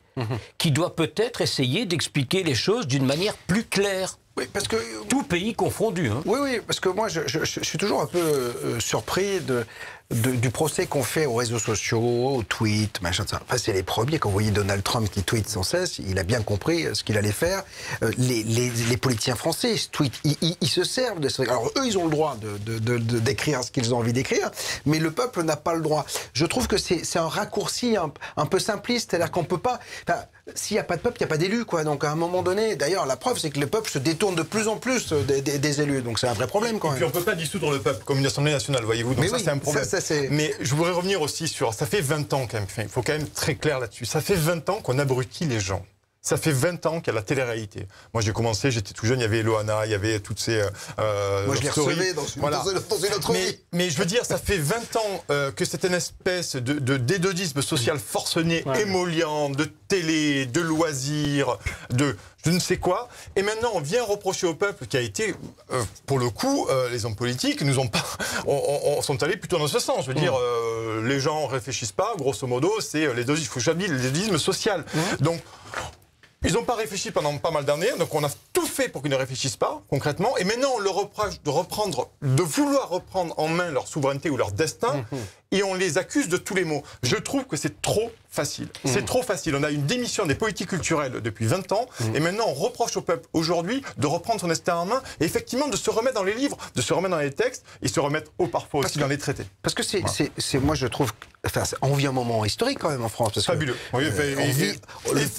qui doit peut-être essayer d'expliquer les choses d'une manière plus claire. Oui, parce que tout pays confondu. Hein. Oui, parce que moi, je suis toujours un peu surpris du procès qu'on fait aux réseaux sociaux, aux tweets, machin, ça. Enfin, c'est les premiers. Quand vous voyez Donald Trump qui tweet sans cesse, il a bien compris ce qu'il allait faire. Les politiciens français tweetent, ils se servent de ça. Alors eux, ils ont le droit d'écrire ce qu'ils ont envie d'écrire, mais le peuple n'a pas le droit. Je trouve que c'est un raccourci un peu simpliste, c'est-à-dire qu'on peut pas. Enfin, s'il n'y a pas de peuple, il n'y a pas d'élus, quoi. Donc à un moment donné, d'ailleurs, la preuve, c'est que le peuple se détourne de plus en plus des élus. Donc c'est un vrai problème, quand même. Et puis on ne peut pas dissoudre le peuple comme une assemblée nationale, voyez-vous. Donc ça, c'est un problème. Mais je voudrais revenir aussi sur... Ça fait 20 ans, quand même. Il faut quand même être très clair là-dessus. Ça fait 20 ans qu'on abrutit les gens. Ça fait 20 ans qu'il y a la télé-réalité. Moi, j'ai commencé, j'étais tout jeune, il y avait Eloana, il y avait toutes ces... Moi, je les recevais dans une autre vie. Mais je veux dire, ça fait 20 ans que c'est une espèce d'édodisme social forcené, émollient, de télé, de loisirs, de je ne sais quoi. Et maintenant, on vient reprocher au peuple qui a été, pour le coup, les hommes politiques nous ont pas, sont allés plutôt dans ce sens. Je veux dire, les gens ne réfléchissent pas, grosso modo, c'est l'édodisme social. Donc, ils n'ont pas réfléchi pendant pas mal d'années, donc on a tout fait pour qu'ils ne réfléchissent pas, concrètement, et maintenant on leur reproche de vouloir reprendre en main leur souveraineté ou leur destin, et on les accuse de tous les maux. Je trouve que c'est trop facile. C'est trop facile. On a une démission des politiques culturelles depuis 20 ans, et maintenant on reproche au peuple aujourd'hui de reprendre son destin en main, et effectivement de se remettre dans les livres, de se remettre dans les textes, et se remettre parfois aussi dans les traités. Parce que moi je trouve, enfin, on vit un moment historique quand même en France. Parce fabuleux.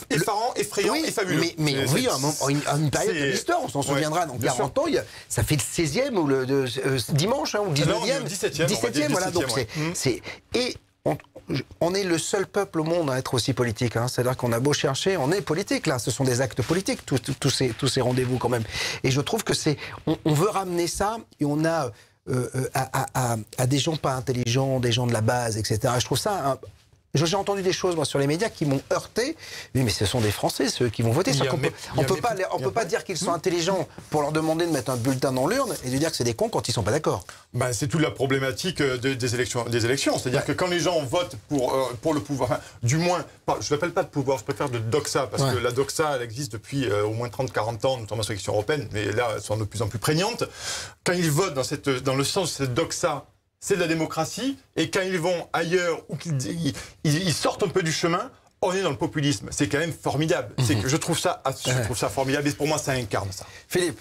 Effarant, effrayant et fabuleux. Mais on vit une période de l'histoire, on s'en souviendra dans 40 ans, ça fait le 16e ou le dimanche, ou le 19e. Le 17e, voilà. Donc on est le seul peuple au monde à être aussi politique. C'est-à-dire qu'on a beau chercher, on est politique là. Ce sont des actes politiques, tous ces rendez-vous quand même. Et je trouve que on veut ramener ça et on a à des gens pas intelligents, des gens de la base, etc. Je trouve ça... J'ai entendu des choses moi, sur les médias qui m'ont heurté. Oui, mais ce sont des Français, ceux qui vont voter. On ne peut pas dire qu'ils sont intelligents pour leur demander de mettre un bulletin dans l'urne et de dire que c'est des cons quand ils ne sont pas d'accord. Ben, c'est toute la problématique des élections. C'est-à-dire que quand les gens votent pour le pouvoir, enfin, du moins, je ne l'appelle pas de pouvoir, je préfère de doxa, parce que la doxa, elle existe depuis au moins 30-40 ans, notamment sur l'élection européenne, mais là, elles sont de plus en plus prégnantes. Quand ils votent dans le sens de cette doxa, c'est de la démocratie, et quand ils vont ailleurs ou qu'ils sortent un peu du chemin, on est dans le populisme. C'est quand même formidable. C'est que je trouve ça formidable, et pour moi, ça incarne ça. Philippe.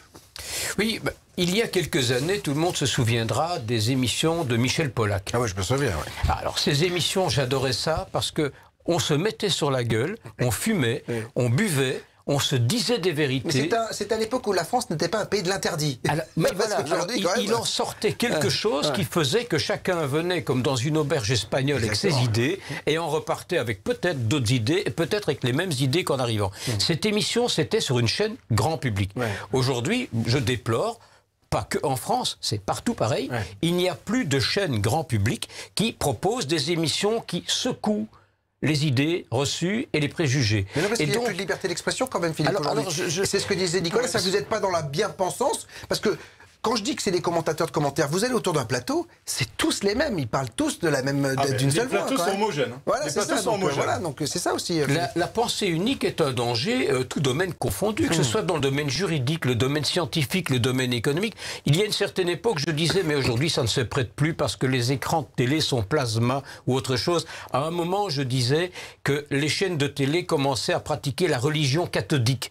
Oui, il y a quelques années, tout le monde se souviendra des émissions de Michel Pollack. Ah oui, je me souviens, oui. Alors, ces émissions, j'adorais ça parce que on se mettait sur la gueule, on fumait, on buvait, on se disait des vérités. Mais c'est à l'époque où la France n'était pas un pays de l'interdit. Mais voilà, il en sortait quelque chose qui faisait que chacun venait comme dans une auberge espagnole avec ses idées et en repartait avec peut-être d'autres idées et peut-être avec les mêmes idées qu'en arrivant. Cette émission, c'était sur une chaîne grand public. Aujourd'hui, je déplore, pas que en France, c'est partout pareil, il n'y a plus de chaînes grand public qui proposent des émissions qui secouent les idées reçues et les préjugés. Mais non, parce qu'il n'y a plus de liberté d'expression quand même, Philippe. C'est ce que disait Nicolas, ça vous n'êtes pas dans la bien-pensance, parce que quand je dis que c'est des commentateurs de commentaires, vous allez autour d'un plateau, c'est tous les mêmes, ils parlent tous de la même, d'une seule voix. Les plateaux sont homogènes. Voilà, c'est ça. Donc c'est ça aussi. La pensée unique est un danger, tout domaine confondu, que ce soit dans le domaine juridique, le domaine scientifique, le domaine économique. Il y a une certaine époque, je disais, mais aujourd'hui ça ne se prête plus parce que les écrans de télé sont plasma ou autre chose. À un moment, je disais que les chaînes de télé commençaient à pratiquer la religion cathodique.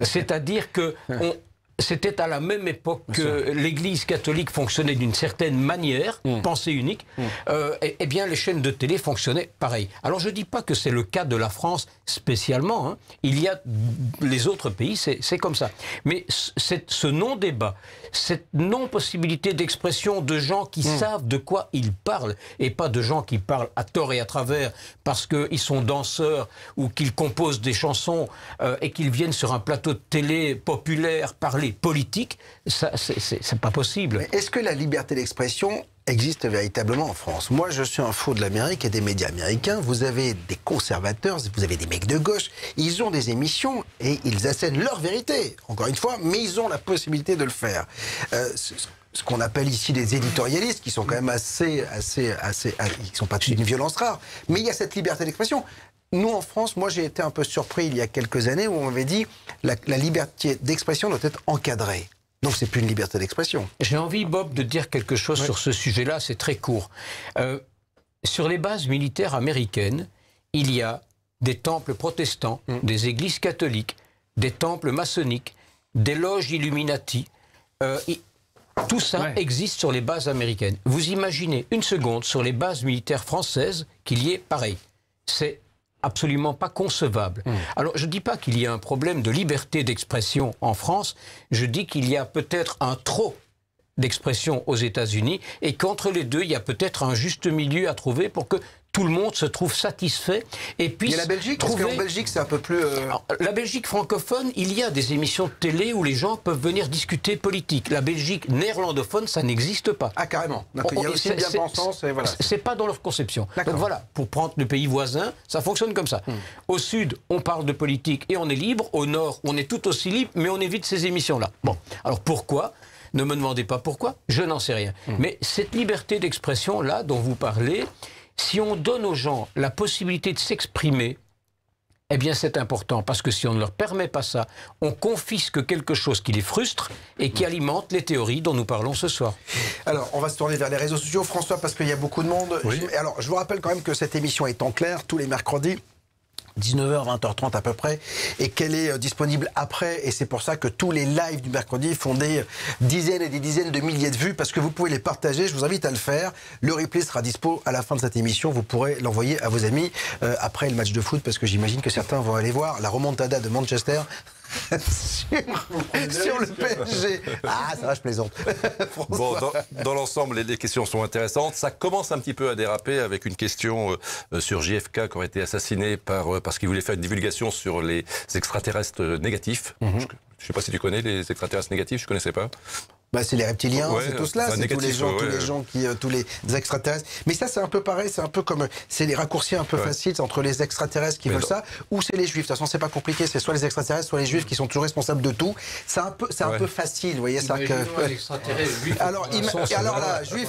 C'est-à-dire que c'était à la même époque que l'Église catholique fonctionnait d'une certaine manière, pensée unique, et bien les chaînes de télé fonctionnaient pareil. Alors je ne dis pas que c'est le cas de la France spécialement, hein. Il y a les autres pays, c'est comme ça. Mais ce non-débat, cette non-possibilité d'expression de gens qui savent de quoi ils parlent, et pas de gens qui parlent à tort et à travers parce qu'ils sont danseurs ou qu'ils composent des chansons et qu'ils viennent sur un plateau de télé populaire parler politique, ça, c'est pas possible. Est-ce que la liberté d'expression existe véritablement en France? Moi, je suis un faux de l'Amérique et des médias américains. Vous avez des conservateurs, vous avez des mecs de gauche. Ils ont des émissions et ils assènent leur vérité, encore une fois, mais ils ont la possibilité de le faire. Ce qu'on appelle ici des éditorialistes, qui sont quand même assez ils sont pas d'une violence rare, mais il y a cette liberté d'expression. Nous, en France, moi, j'ai été un peu surpris il y a quelques années où on m'avait dit la liberté d'expression doit être encadrée. Donc, c'est plus une liberté d'expression. J'ai envie, Bob, de dire quelque chose sur ce sujet-là, c'est très court. Sur les bases militaires américaines, il y a des temples protestants, des églises catholiques, des temples maçonniques, des loges Illuminati. Tout ça existe sur les bases américaines. Vous imaginez une seconde sur les bases militaires françaises qu'il y ait pareil. C'est absolument pas concevable. Alors, je ne dis pas qu'il y a un problème de liberté d'expression en France, je dis qu'il y a peut-être un trop d'expression aux États-Unis et qu'entre les deux, il y a peut-être un juste milieu à trouver pour que tout le monde se trouve satisfait et puisse. Il y a la Belgique, parce qu'en Belgique, c'est un peu plus. Alors, la Belgique francophone, il y a des émissions de télé où les gens peuvent venir discuter politique. La Belgique néerlandophone, ça n'existe pas. Ah, carrément. Donc, il y a aussi une bien-pensance. Voilà. C'est pas dans leur conception. Donc voilà, pour prendre le pays voisin, ça fonctionne comme ça. Au sud, on parle de politique et on est libre. Au nord, on est tout aussi libre, mais on évite ces émissions-là. Bon, alors pourquoi ? Ne me demandez pas pourquoi, je n'en sais rien. Mais cette liberté d'expression-là dont vous parlez, si on donne aux gens la possibilité de s'exprimer, eh bien c'est important, parce que si on ne leur permet pas ça, on confisque quelque chose qui les frustre et qui alimente les théories dont nous parlons ce soir. Alors, on va se tourner vers les réseaux sociaux, François, parce qu'il y a beaucoup de monde. Oui. Alors, je vous rappelle quand même que cette émission est en clair tous les mercredis. 19h, 20h30 à peu près, et qu'elle est disponible après, et c'est pour ça que tous les lives du mercredi font des dizaines et des dizaines de milliers de vues, parce que vous pouvez les partager, je vous invite à le faire. Le replay sera dispo à la fin de cette émission, vous pourrez l'envoyer à vos amis après le match de foot, parce que j'imagine que certains vont aller voir la remontada de Manchester sur le PSG. Ah, ça va, je plaisante. Bon, dans l'ensemble, les questions sont intéressantes. Ça commence un petit peu à déraper avec une question sur JFK qui aurait été assassiné parce qu'il voulait faire une divulgation sur les extraterrestres négatifs. Je ne sais pas si tu connais les extraterrestres négatifs, je ne connaissais pas. Bah, c'est les reptiliens, c'est tout cela, c'est tous les extraterrestres. Mais ça, c'est un peu pareil, c'est un peu comme, c'est les raccourcis un peu faciles, c'est entre les extraterrestres qui veulent ça, ou c'est les juifs. De toute façon, c'est pas compliqué, c'est soit les extraterrestres, soit les juifs qui sont toujours responsables de tout. C'est un peu facile, vous voyez ça que. Alors là, juif,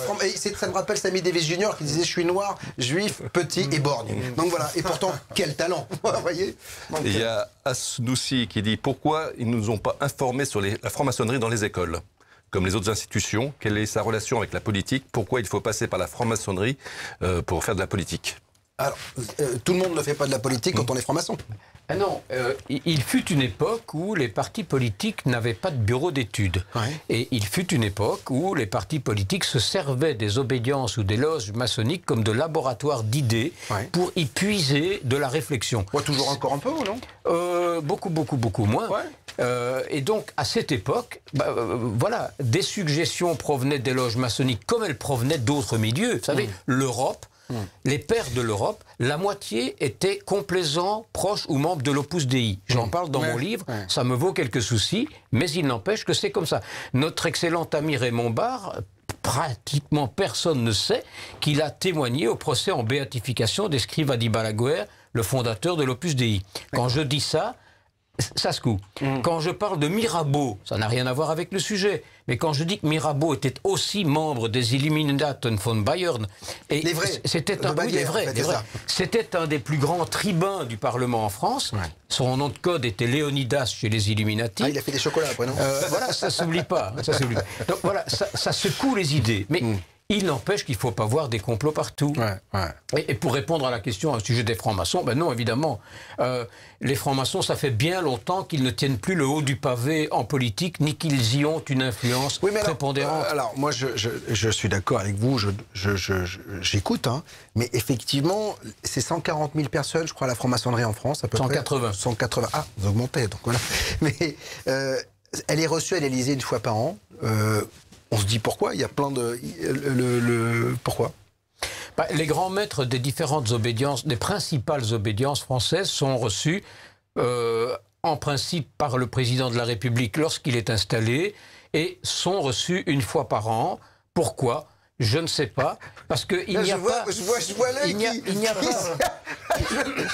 ça me rappelle Sammy Davis Jr. qui disait, je suis noir, juif, petit et borgne. Donc voilà, et pourtant, quel talent, vous voyez. Il y a Asnoussi qui dit, pourquoi ils ne nous ont pas informés sur la franc-maçonnerie dans les écoles ? Comme les autres institutions, quelle est sa relation avec la politique? Pourquoi il faut passer par la franc-maçonnerie pour faire de la politique? Alors, tout le monde ne fait pas de la politique quand on est franc-maçon. Ah non, il fut une époque où les partis politiques n'avaient pas de bureau d'études. Ouais. Et il fut une époque où les partis politiques se servaient des obédiences ou des loges maçonniques comme de laboratoires d'idées pour y puiser de la réflexion. Ouais, toujours encore un peu, ou non? Beaucoup moins. Ouais. Et donc, à cette époque, voilà, des suggestions provenaient des loges maçonniques comme elles provenaient d'autres milieux. Vous savez, l'Europe, les pères de l'Europe, la moitié étaient complaisants, proches ou membres de l'Opus Dei. J'en parle dans mon livre, ça me vaut quelques soucis, mais il n'empêche que c'est comme ça. Notre excellent ami Raymond Barre, pratiquement personne ne sait qu'il a témoigné au procès en béatification d'Escrivá di Balaguer, le fondateur de l'Opus Dei. Quand je dis ça, ça se coupe. Quand je parle de Mirabeau, ça n'a rien à voir avec le sujet, mais quand je dis que Mirabeau était aussi membre des Illuminaten von Bayern, et les vrais, c'était un, Bavière, les vrais. C'était un des plus grands tribuns du Parlement en France. Son nom de code était Léonidas chez les Illuminati. Ah, il a fait des chocolats après, non? Voilà, ça s'oublie pas. Ça s'oublie pas. Donc voilà, ça secoue les idées. Mais il n'empêche qu'il ne faut pas voir des complots partout. Et pour répondre à la question au sujet des francs-maçons, ben non, évidemment. Les francs-maçons, ça fait bien longtemps qu'ils ne tiennent plus le haut du pavé en politique, ni qu'ils y ont une influence prépondérante. Alors, moi, je suis d'accord avec vous, j'écoute, hein, mais effectivement, c'est 140 000 personnes, je crois, la franc-maçonnerie en France, à peu 180. près. 180. Ah, vous augmentez, donc voilà. Mais elle est reçue à l'Élysée une fois par an. On se dit pourquoi? Il y a plein de... Pourquoi? Les grands maîtres des différentes obédiences, des principales obédiences françaises sont reçus en principe par le président de la République lorsqu'il est installé et sont reçus une fois par an. Pourquoi? Je ne sais pas, parce qu'il n'y a pas... Je vois l'œil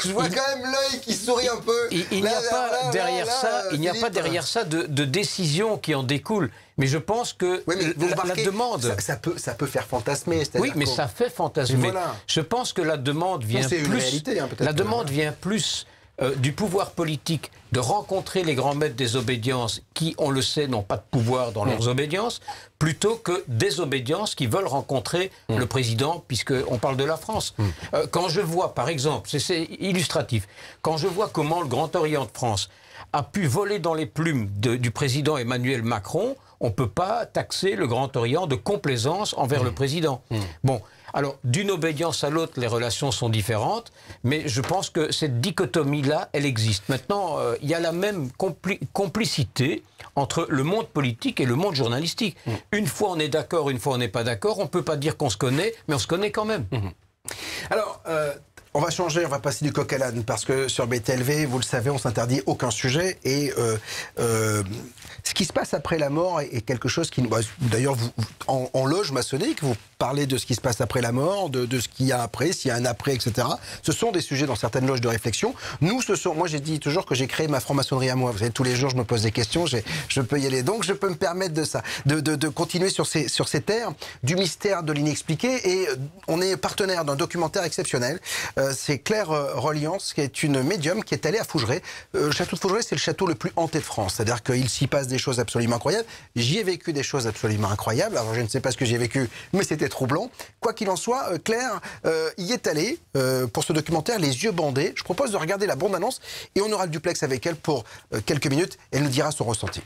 Je vois quand même l'œil qui sourit un peu. Il n'y a pas derrière ça de décision qui en découle. Mais je pense que la demande... Ça peut faire fantasmer. Oui, mais ça fait fantasmer. Voilà. Je pense que la demande vient plus... réalité, hein, la demande vient plus du pouvoir politique de rencontrer les grands maîtres des obédiences qui, on le sait, n'ont pas de pouvoir dans leurs obédiences, plutôt que des obédiences qui veulent rencontrer le président, puisqu'on parle de la France. Quand je vois, par exemple, c'est illustratif, quand je vois comment le Grand Orient de France a pu voler dans les plumes du président Emmanuel Macron, on ne peut pas taxer le Grand Orient de complaisance envers le président. Bon, alors, d'une obédience à l'autre, les relations sont différentes, mais je pense que cette dichotomie-là, elle existe. Maintenant, il y a la même complicité entre le monde politique et le monde journalistique. Une fois on est d'accord, une fois on n'est pas d'accord, on ne peut pas dire qu'on se connaît, mais on se connaît quand même. Alors... on va changer, on va passer du coq à l'âne, parce que sur BTLV, vous le savez, on s'interdit aucun sujet. Et ce qui se passe après la mort est quelque chose qui... D'ailleurs, en loge maçonnique, vous parlez de ce qui se passe après la mort, de ce qu'il y a après, s'il y a un après, etc. Ce sont des sujets dans certaines loges de réflexion. Nous, moi, j'ai dit toujours que j'ai créé ma franc-maçonnerie à moi. Vous savez, tous les jours, je me pose des questions, je peux y aller. Donc, je peux me permettre de continuer sur ces terres du mystère, de l'inexpliqué. Et on est partenaire d'un documentaire exceptionnel. C'est Claire Reliance, qui est une médium qui est allée à Fougeray. Le château de Fougeray, c'est le château le plus hanté de France. C'est-à-dire qu'il s'y passe des choses absolument incroyables. J'y ai vécu des choses absolument incroyables. Alors, je ne sais pas ce que j'ai vécu, mais c'était troublant. Quoi qu'il en soit, Claire y est allée pour ce documentaire, les yeux bandés. Je propose de regarder la bande-annonce et on aura le duplex avec elle pour quelques minutes. Elle nous dira son ressenti.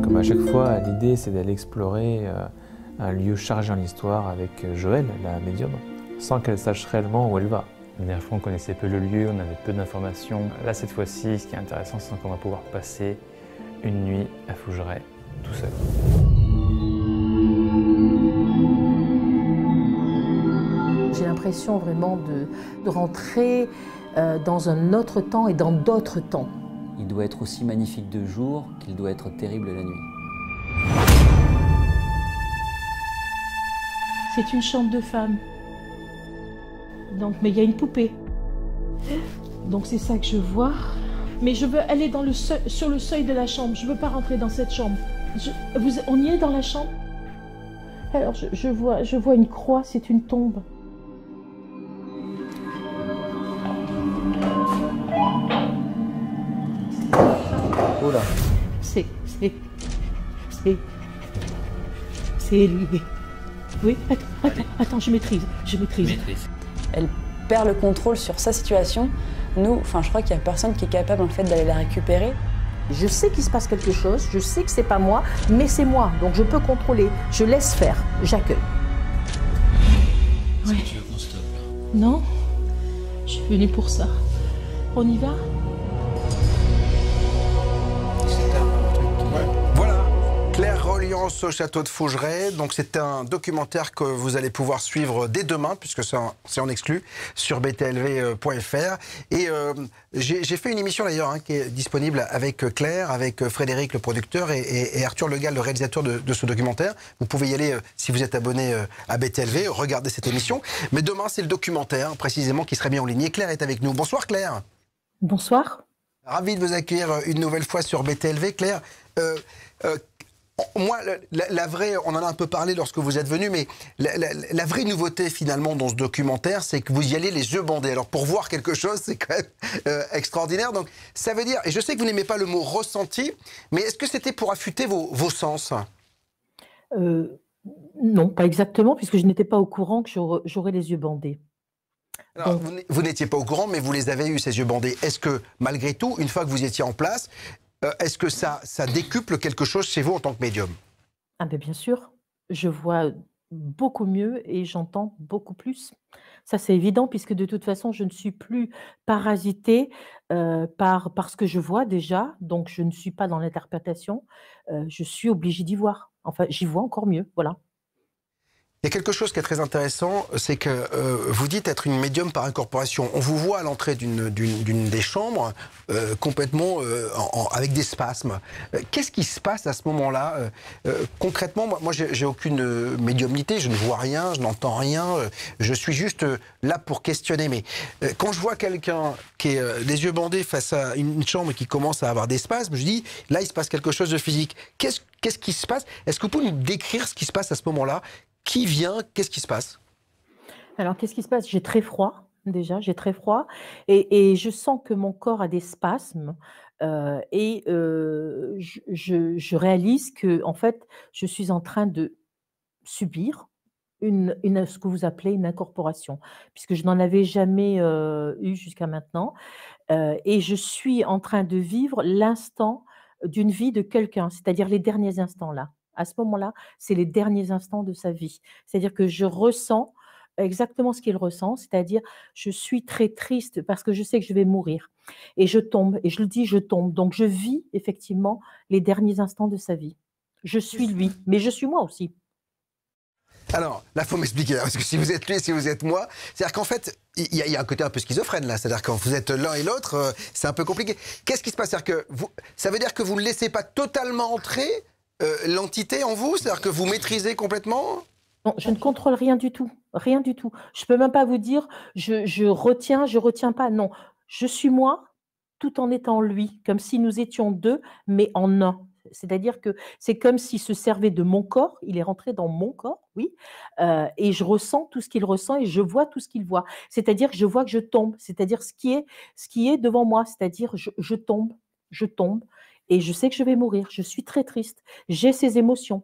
Comme à chaque fois, l'idée c'est d'aller explorer un lieu chargé en histoire avec Joëlle, la médium, sans qu'elle sache réellement où elle va. La dernière fois, on connaissait peu le lieu, on avait peu d'informations. Là, cette fois-ci, ce qui est intéressant, c'est qu'on va pouvoir passer une nuit à Fougeray, tout seul. J'ai l'impression vraiment de rentrer dans un autre temps et dans d'autres temps. Il doit être aussi magnifique de jour qu'il doit être terrible la nuit. C'est une chambre de femme. Donc, mais il y a une poupée. Donc c'est ça que je vois. Mais je veux aller sur le seuil de la chambre. Je ne veux pas rentrer dans cette chambre. On y est dans la chambre? Alors je vois une croix, c'est une tombe. Oh là. C'est C'est lui. Oui, attends, je maîtrise. Elle perd le contrôle sur sa situation. Nous, je crois qu'il n'y a personne qui est capable en fait d'aller la récupérer. Je sais qu'il se passe quelque chose, je sais que c'est pas moi, mais c'est moi, donc je peux contrôler. Je laisse faire, j'accueille. Est-ce que tu veux qu'on stoppe là? Non, je suis venue pour ça. On y va? Voilà, Claire Reliance au château de Fougeray. Donc c'est un documentaire que vous allez pouvoir suivre dès demain, puisque c'est en exclu, sur btlv.fr. Et j'ai fait une émission d'ailleurs qui est disponible avec Claire, avec Frédéric le producteur et Arthur Legal le réalisateur de ce documentaire. Vous pouvez y aller si vous êtes abonné à BTLV, regarder cette émission. Mais demain c'est le documentaire précisément qui sera mis en ligne. Et Claire est avec nous. Bonsoir Claire. Bonsoir. Ravi de vous accueillir une nouvelle fois sur BTLV. Claire, moi, la vraie, on en a un peu parlé lorsque vous êtes venu, mais la vraie nouveauté finalement dans ce documentaire, c'est que vous y allez les yeux bandés. Alors pour voir quelque chose, c'est quand même extraordinaire. Donc ça veut dire, et je sais que vous n'aimez pas le mot ressenti, mais est-ce que c'était pour affûter vos sens? Non, pas exactement, puisque je n'étais pas au courant que j'aurais les yeux bandés. Alors, vous n'étiez pas au courant, mais vous les avez eus, ces yeux bandés. Est-ce que, malgré tout, une fois que vous étiez en place, est-ce que ça décuple quelque chose chez vous en tant que médium? Ah ben bien sûr, je vois beaucoup mieux et j'entends beaucoup plus. Ça, c'est évident, puisque de toute façon, je ne suis plus parasitée par ce que je vois déjà, donc je ne suis pas dans l'interprétation, je suis obligée d'y voir. Enfin, j'y vois encore mieux, voilà. Il y a quelque chose qui est très intéressant, c'est que vous dites être une médium par incorporation. On vous voit à l'entrée d'une des chambres complètement avec des spasmes. Qu'est-ce qui se passe à ce moment-là? Concrètement, moi j'ai aucune médiumnité, je ne vois rien, je n'entends rien, je suis juste là pour questionner. Mais quand je vois quelqu'un qui est les yeux bandés face à une chambre qui commence à avoir des spasmes, je dis, là il se passe quelque chose de physique. Qu'est-ce qui se passe? Est-ce que vous pouvez nous décrire ce qui se passe à ce moment-là? Qui vient? Qu'est-ce qui se passe? Alors, qu'est-ce qui se passe? J'ai très froid, déjà, j'ai très froid. Et je sens que mon corps a des spasmes. Je réalise que, en fait, je suis en train de subir ce que vous appelez une incorporation, puisque je n'en avais jamais eu jusqu'à maintenant. Et je suis en train de vivre l'instant d'une vie de quelqu'un, c'est-à-dire les derniers instants là. À ce moment-là, c'est les derniers instants de sa vie. C'est-à-dire que je ressens exactement ce qu'il ressent, c'est-à-dire je suis très triste parce que je sais que je vais mourir. Et je tombe, et je le dis, je tombe. Donc je vis effectivement les derniers instants de sa vie. Je suis lui, mais je suis moi aussi. Alors, là, il faut m'expliquer, parce que si vous êtes lui, si vous êtes moi, c'est-à-dire qu'en fait, il y a un côté un peu schizophrène, là. C'est-à-dire quand vous êtes l'un et l'autre, c'est un peu compliqué. Qu'est-ce qui se passe? C'est-à-dire que ça veut dire que vous ne laissez pas totalement entrer l'entité en vous? C'est-à-dire que vous maîtrisez complètement? Non, je ne contrôle rien du tout. Rien du tout. Je ne peux même pas vous dire, je retiens pas. Non, je suis moi, tout en étant lui, comme si nous étions deux, mais en un. C'est-à-dire que c'est comme s'il se servait de mon corps, il est rentré dans mon corps, oui, et je ressens tout ce qu'il ressent et je vois tout ce qu'il voit. C'est-à-dire que je vois que je tombe, c'est-à-dire ce qui est devant moi, c'est-à-dire je tombe, et je sais que je vais mourir. Je suis très triste. J'ai ces émotions.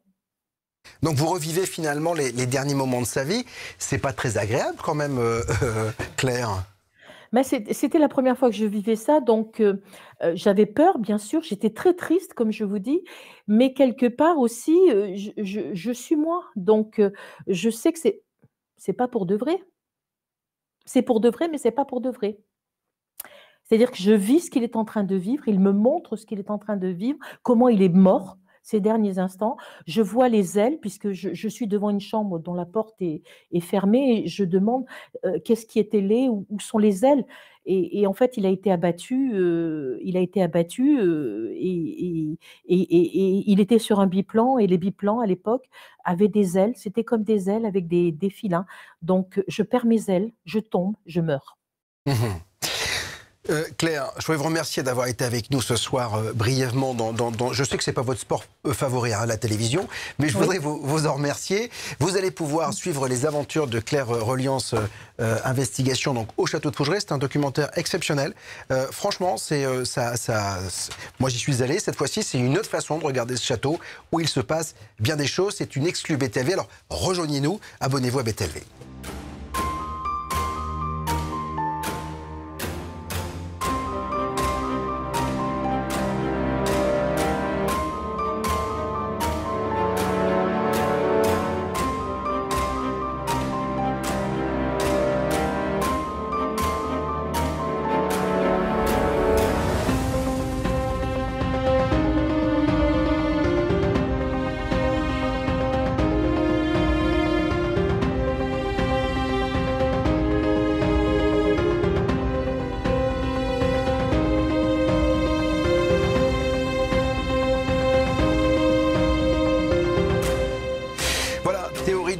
Donc vous revivez finalement les derniers moments de sa vie. C'est pas très agréable quand même, Claire? Mais c'était la première fois que je vivais ça, donc j'avais peur, bien sûr. J'étais très triste, comme je vous dis, mais quelque part aussi, je suis moi. Donc je sais que c'est pas pour de vrai. C'est pour de vrai, mais c'est pas pour de vrai. C'est-à-dire que je vis ce qu'il est en train de vivre, il me montre ce qu'il est en train de vivre, comment il est mort ces derniers instants. Je vois les ailes, puisque je suis devant une chambre dont la porte est fermée, et je demande qu'est-ce qui est ailé, où sont les ailes. Et en fait, il a été abattu, et il était sur un biplan, et les biplans, à l'époque, avaient des ailes. C'était comme des ailes avec des filins. Donc, je perds mes ailes, je tombe, je meurs. Mmh. Claire, je voudrais vous remercier d'avoir été avec nous ce soir brièvement. Je sais que c'est pas votre sport favori, hein, la télévision, mais je voudrais vous en remercier. Vous allez pouvoir suivre les aventures de Claire Reliance Investigation donc au château de Fougeray. C'est un documentaire exceptionnel. Franchement, moi j'y suis allé. Cette fois-ci, c'est une autre façon de regarder ce château où il se passe bien des choses. C'est une exclue BTLV. Alors rejoignez-nous, abonnez-vous à BTLV.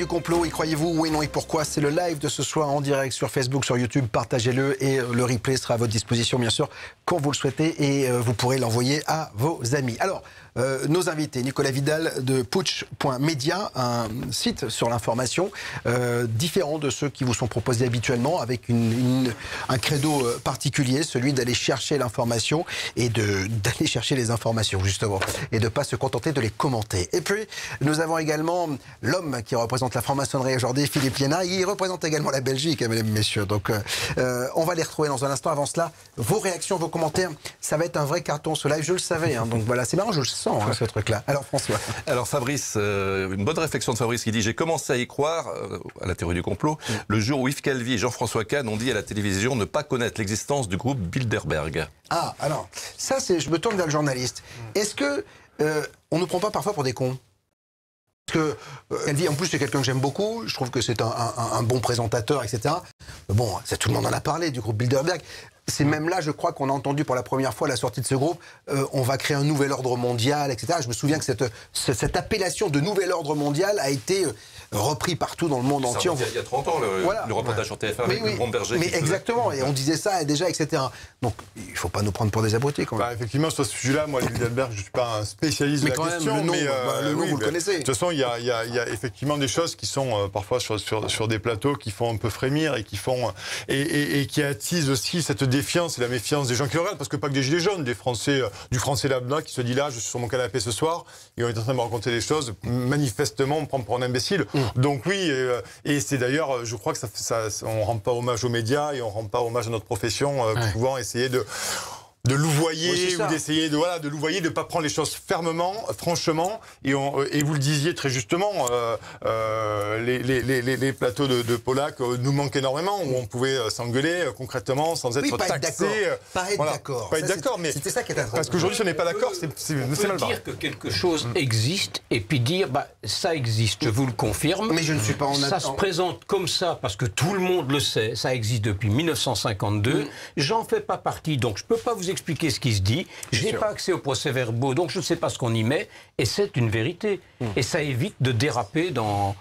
Complot, y croyez-vous? Oui, non et pourquoi? C'est le live de ce soir en direct sur Facebook, sur YouTube. Partagez-le et le replay sera à votre disposition, bien sûr, quand vous le souhaitez et vous pourrez l'envoyer à vos amis. Alors, nos invités, Nicolas Vidal de Putsch.media, un site sur l'information différent de ceux qui vous sont proposés habituellement, avec un credo particulier, celui d'aller chercher l'information et d'aller chercher les informations, justement, et de ne pas se contenter de les commenter. Et puis, nous avons également l'homme qui représente la franc-maçonnerie aujourd'hui, Philippe Liénard. Il représente également la Belgique, mesdames et messieurs. Donc, on va les retrouver dans un instant. Avant cela, vos réactions, vos commentaires, ça va être un vrai carton, ce live, je le savais. Hein. Donc voilà, c'est marrant, je le sens, hein, ce truc-là. Alors, François. Alors, Fabrice, une bonne réflexion de Fabrice qui dit « J'ai commencé à y croire, à la théorie du complot, le jour où Yves Calvi et Jean-François Kahn ont dit à la télévision ne pas connaître l'existence du groupe Bilderberg. » Ah, alors, ça, je me tourne vers le journaliste. Est-ce que on ne prend pas parfois pour des cons? Parce que Calvi, en plus, c'est quelqu'un que j'aime beaucoup. Je trouve que c'est un bon présentateur, etc. Mais bon, tout le monde en a parlé du groupe Bilderberg. C'est même là, je crois, qu'on a entendu pour la première fois la sortie de ce groupe. On va créer un nouvel ordre mondial, etc. Je me souviens que cette appellation de nouvel ordre mondial a été repris partout dans le monde entier. Il y a 30 ans, le reportage sur TF1 avec le Bromberger. Mais exactement, et on disait ça déjà, etc. Donc, il ne faut pas nous prendre pour des abrutis, quand même. Bah, effectivement, sur ce sujet-là, moi, Bilderberg, je ne suis pas un spécialiste de la question. Même, le nom, vous le connaissez. De toute façon, il y a effectivement des choses qui sont parfois sur des plateaux qui font un peu frémir et qui attisent aussi cette défiance et la méfiance des gens qui le regardent, parce que pas que des gilets jaunes, du français lambda qui se dit là, je suis sur mon canapé ce soir, et on est en train de me raconter des choses, manifestement, on me prend pour un imbécile. Donc oui, et c'est d'ailleurs, je crois que on ne rend pas hommage aux médias et on ne rend pas hommage à notre profession, pouvant essayer de louvoyer ou d'essayer de louvoyer, de ne pas prendre les choses fermement, franchement. Et vous le disiez très justement, les plateaux de Polak nous manquent énormément, où on pouvait s'engueuler concrètement sans être taxé. Pas être d'accord. Pas être d'accord, mais c'était ça qui est intéressant. Parce qu'aujourd'hui, si on n'est pas d'accord, c'est mal barré. Dire que quelque chose existe et puis dire ça existe, je vous le confirme. Mais je ne suis pas en Ça se présente comme ça parce que tout le monde le sait, ça existe depuis 1952. J'en fais pas partie, donc je peux pas vous expliquer ce qui se dit. Je n'ai pas accès aux procès-verbaux, donc je ne sais pas ce qu'on y met. Et c'est une vérité. Et ça évite de déraper dans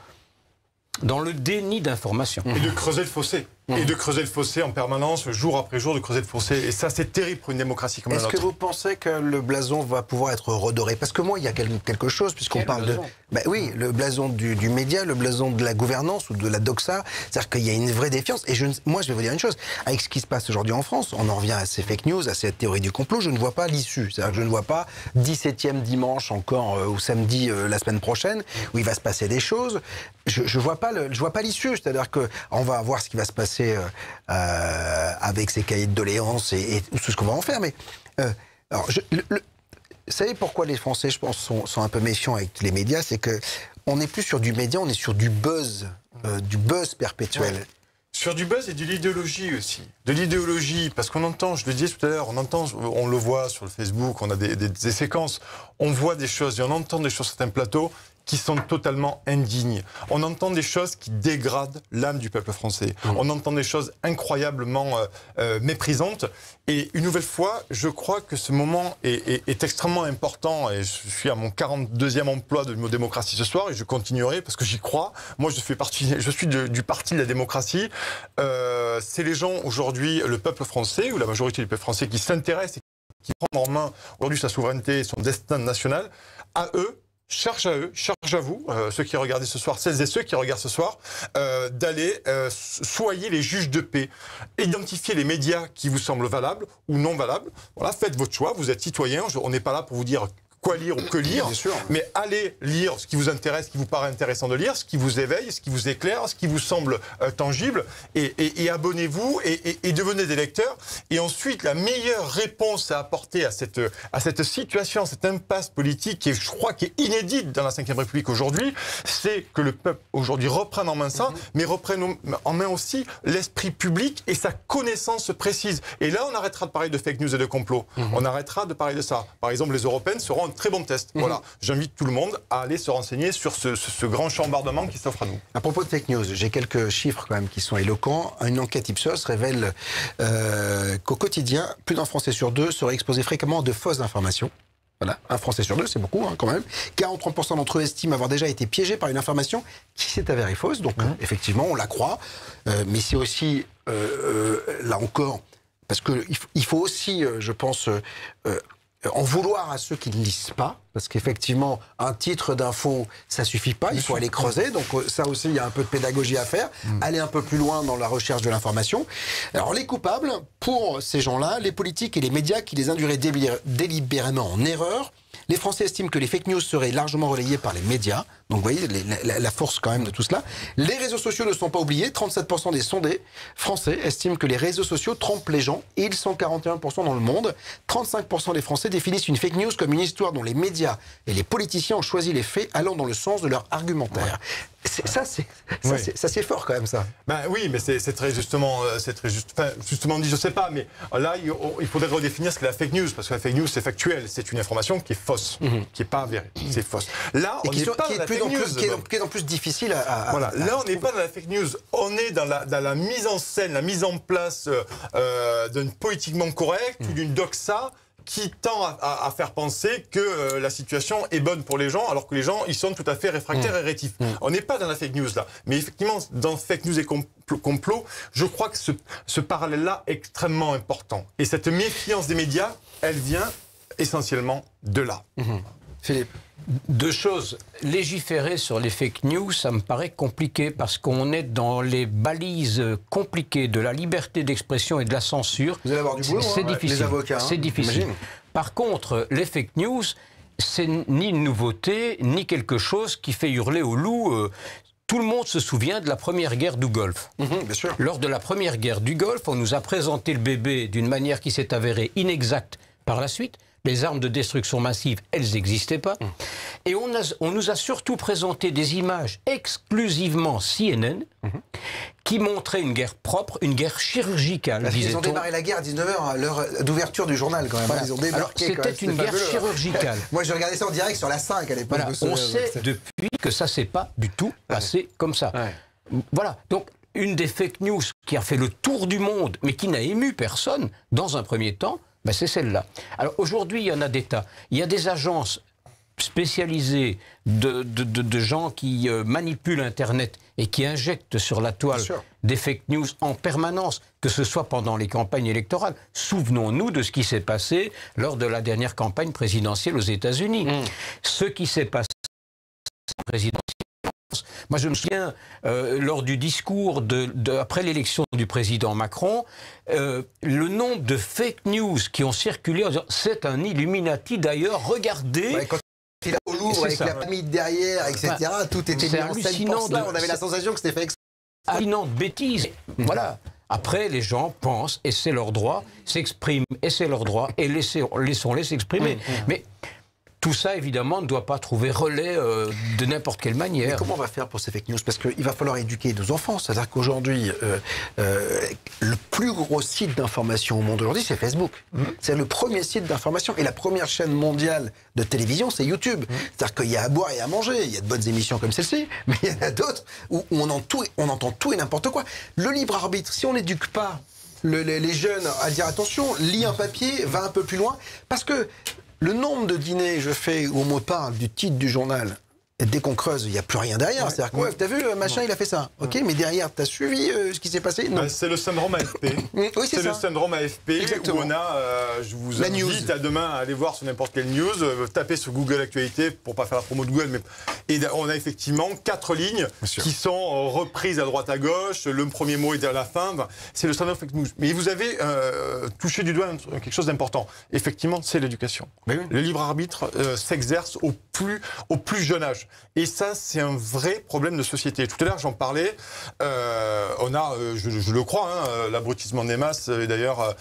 le déni d'information. Et de creuser le fossé. Et de creuser le fossé en permanence, jour après jour, de creuser le fossé. Et ça, c'est terrible pour une démocratie comme la nôtre. Est-ce que vous pensez que le blason va pouvoir être redoré? Parce que moi, il y a quelque chose, puisqu'on parle de... oui, le blason du média, le blason de la gouvernance ou de la doxa, c'est-à-dire qu'il y a une vraie défiance. Et moi, je vais vous dire une chose, avec ce qui se passe aujourd'hui en France, on en revient à ces fake news, à cette théorie du complot, je ne vois pas l'issue. C'est-à-dire que je ne vois pas 17e dimanche encore, ou samedi la semaine prochaine, où il va se passer des choses. Je vois pas l'issue. C'est-à-dire qu'on va voir ce qui va se passer avec ces cahiers de doléances et tout ce qu'on va en faire. Mais alors, vous savez pourquoi les Français, je pense, sont un peu méfiants avec les médias? C'est qu'on n'est plus sur du média, on est sur du buzz perpétuel. Ouais. Sur du buzz et de l'idéologie aussi. De l'idéologie, parce qu'on entend, je le disais tout à l'heure, on le voit sur le Facebook, on a des séquences, on voit des choses et on entend des choses sur certains plateaux qui sont totalement indignes. On entend des choses qui dégradent l'âme du peuple français. On entend des choses incroyablement méprisantes. Et une nouvelle fois, je crois que ce moment est extrêmement important. Et je suis à mon 42e emploi de démocratie ce soir et je continuerai parce que j'y crois. Moi, je suis du parti de la démocratie. C'est les gens aujourd'hui aujourd'hui le peuple français, ou la majorité du peuple français qui s'intéresse et qui prend en main aujourd'hui sa souveraineté et son destin national, à eux, charge à vous, ceux qui regardent ce soir, celles et ceux qui regardent ce soir, d'aller soyez les juges de paix. Identifiez les médias qui vous semblent valables ou non valables. Voilà, faites votre choix, vous êtes citoyen, on n'est pas là pour vous dire quoi lire ou que lire, mais allez lire ce qui vous intéresse, ce qui vous paraît intéressant de lire, ce qui vous éveille, ce qui vous éclaire, ce qui vous semble tangible, et abonnez-vous et devenez des lecteurs. Et ensuite, la meilleure réponse à apporter à cette situation, à cette impasse politique qui est, je crois, qui est inédite dans la Ve République aujourd'hui, c'est que le peuple aujourd'hui reprenne en main ça, mais reprenne en main aussi l'esprit public et sa connaissance précise. Et là, on arrêtera de parler de fake news et de complot. On arrêtera de parler de ça. Par exemple, les Européennes seront très bon test. Voilà. J'invite tout le monde à aller se renseigner sur ce grand chambardement qui s'offre à nous. À propos de fake news, j'ai quelques chiffres quand même qui sont éloquents. Une enquête Ipsos révèle qu'au quotidien, plus d'un Français sur deux serait exposé fréquemment à de fausses informations. Voilà, un Français sur deux, c'est beaucoup quand même. 43% d'entre eux estiment avoir déjà été piégés par une information qui s'est avérée fausse. Donc effectivement, on la croit. Mais c'est aussi, là encore, parce qu'il faut aussi, je pense... en vouloir à ceux qui ne lisent pas, parce qu'effectivement, un titre d'info, ça suffit pas, il faut aller creuser, donc ça aussi, il y a un peu de pédagogie à faire, aller un peu plus loin dans la recherche de l'information. Alors les coupables, pour ces gens-là, les politiques et les médias qui les induiraient délibérément en erreur. Les Français estiment que les fake news seraient largement relayées par les médias. Donc vous voyez la force quand même de tout cela. Les réseaux sociaux ne sont pas oubliés. 37% des sondés français estiment que les réseaux sociaux trompent les gens. Et ils sont 41% dans le monde. 35% des Français définissent une fake news comme une histoire dont les médias et les politiciens ont choisi les faits allant dans le sens de leur argumentaire. Ça, c'est fort quand même, ça. Ben oui, mais c'est très justement, justement dit, je sais pas, mais là, il faudrait redéfinir ce qu'est la fake news, parce que la fake news, c'est factuel, c'est une information qui est fausse, qui n'est pas avérée, c'est fausse. Là, on n'est pas dans la fake news. Qui est en plus difficile à voilà, là, on n'est pas dans la fake news, on est dans la mise en scène, la mise en place d'un politiquement correct ou d'une doxa qui tend à faire penser que la situation est bonne pour les gens, alors que les gens, ils sont tout à fait réfractaires et rétifs. On n'est pas dans la fake news, là. Mais effectivement, dans fake news et complot, je crois que ce parallèle-là est extrêmement important. Et cette méfiance des médias, elle vient essentiellement de là. Philippe. Deux choses. Légiférer sur les fake news, ça me paraît compliqué parce qu'on est dans les balises compliquées de la liberté d'expression et de la censure. Vous allez avoir du boulot, c'est difficile. Les avocats. C'est difficile. Par contre, les fake news, c'est ni une nouveauté, ni quelque chose qui fait hurler au loup. Tout le monde se souvient de la première guerre du Golfe. Bien sûr. Lors de la première guerre du Golfe, on nous a présenté le bébé d'une manière qui s'est avérée inexacte par la suite. Les armes de destruction massive, elles n'existaient pas. Et on nous a surtout présenté des images exclusivement CNN qui montraient une guerre propre, une guerre chirurgicale, disait-on. Ils ont démarré la guerre à 19h, à l'heure d'ouverture du journal quand même. Voilà. Ils ont débarqué. C'était une guerre chirurgicale. Moi, je regardais ça en direct sur la 5 à l'époque. Voilà. On sait depuis que ça ne s'est pas du tout passé comme ça. Voilà. Donc, une des fake news qui a fait le tour du monde, mais qui n'a ému personne, dans un premier temps, ben c'est celle-là. Alors aujourd'hui, il y en a des tas. Il y a des agences spécialisées de gens qui manipulent Internet et qui injectent sur la toile des fake news en permanence, que ce soit pendant les campagnes électorales. Souvenons-nous de ce qui s'est passé lors de la dernière campagne présidentielle aux États-Unis. Ce qui s'est passé présidentielle. Moi, je me souviens, lors du discours après l'élection du président Macron, le nombre de fake news qui ont circulé en disant « c'est un Illuminati d'ailleurs, regardez ». Quand il est au Louvre avec la pyramide derrière, etc., tout était mis en scène pour cela. On avait la sensation que c'était fait exprès. Hallucinante bêtise. Voilà. Après, les gens pensent, et c'est leur droit, s'expriment, et c'est leur droit, et laissons-les s'exprimer. Mais tout ça, évidemment, ne doit pas trouver relais de n'importe quelle manière. Mais comment on va faire pour ces fake news? Parce qu'il va falloir éduquer nos enfants. C'est-à-dire qu'aujourd'hui, le plus gros site d'information au monde aujourd'hui, c'est Facebook. C'est le premier site d'information. Et la première chaîne mondiale de télévision, c'est YouTube. C'est-à-dire qu'il y a à boire et à manger. Il y a de bonnes émissions comme celle-ci, mais il y en a d'autres où on entend tout et n'importe quoi. Le libre arbitre, si on n'éduque pas les jeunes à dire attention, lis un papier, va un peu plus loin, parce que le nombre de dîners que je fais où on me parle du titre du journal dès qu'on creuse, il n'y a plus rien derrière. C'est-à-dire que, ouais, t'as vu, machin, il a fait ça. Ok, mais derrière, t'as suivi ce qui s'est passé? Non. C'est le syndrome AFP. Oui, c'est le syndrome AFP. Exactement. Où on a, je vous invite à demain à aller voir sur n'importe quelle news, taper sur Google Actualité, pour pas faire la promo de Google, mais et on a effectivement 4 lignes qui sont reprises à droite à gauche. Le premier mot est à la fin. C'est le syndrome fake news. Mais vous avez touché du doigt quelque chose d'important. Effectivement, c'est l'éducation. Oui. Le libre arbitre s'exerce au plus jeune âge. Et ça, c'est un vrai problème de société. Tout à l'heure, j'en parlais. On a, je le crois, l'abrutissement des masses. Et d'ailleurs,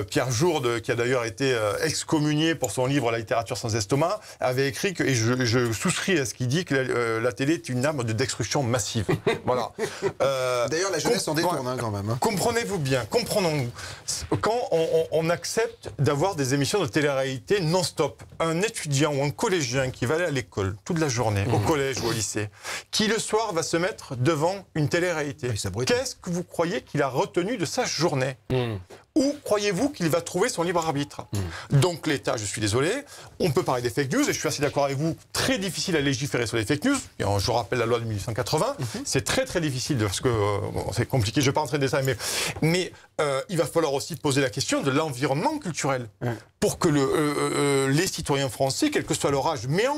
Pierre Jourde, qui a d'ailleurs été excommunié pour son livre La littérature sans estomac, avait écrit que, et je souscris à ce qu'il dit, que la télé est une arme de destruction massive. Voilà. D'ailleurs, la jeunesse s'en détourne quand même. Comprenez-vous bien, comprenons-nous. Quand on accepte d'avoir des émissions de télé-réalité non-stop, un étudiant ou un collégien qui va aller à l'école toute la journée, au collège ou au lycée, qui le soir va se mettre devant une télé-réalité, qu'est-ce que vous croyez qu'il a retenu de sa journée? Où croyez-vous qu'il va trouver son libre arbitre? Donc l'État, je suis désolé, on peut parler des fake news, et je suis assez d'accord avec vous, très difficile à légiférer sur les fake news. Et je rappelle la loi de 1880, c'est très très difficile, parce que c'est compliqué, je ne vais pas rentrer dans les détails, mais il va falloir aussi poser la question de l'environnement culturel, pour que les citoyens français, quel que soit leur âge, mais en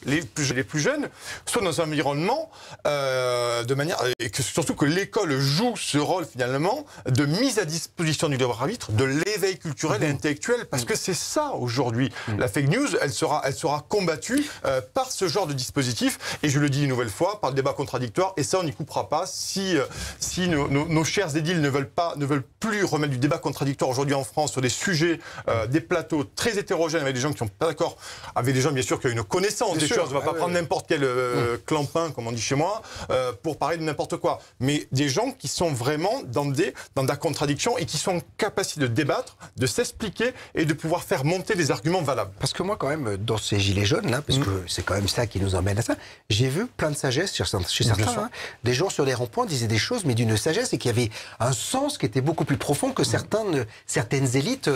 les plus jeunes, soient dans un environnement de manière... Et que, surtout que l'école joue ce rôle finalement de mise à disposition du libre arbitre, de l'éveil culturel et intellectuel, parce que c'est ça aujourd'hui. La fake news, elle sera combattue par ce genre de dispositif, et je le dis une nouvelle fois, par le débat contradictoire, et ça on n'y coupera pas. Si nos chers édiles ne veulent plus remettre du débat contradictoire aujourd'hui en France sur des sujets, des plateaux très hétérogènes, avec des gens qui sont pas d'accord, avec des gens bien sûr qui ont une connaissance des choses. On ne va pas prendre n'importe quel clampin, comme on dit chez moi, pour parler de n'importe quoi. Mais des gens qui sont vraiment dans de la contradiction et qui sont en capacité de débattre, de s'expliquer et de pouvoir faire monter des arguments valables. Parce que moi, quand même, dans ces gilets jaunes, là, parce que c'est quand même ça qui nous emmène à ça, j'ai vu plein de sagesse chez certains. Des gens sur les ronds-points disaient des choses, mais d'une sagesse, et qu'il y avait un sens qui était beaucoup plus profond que certaines élites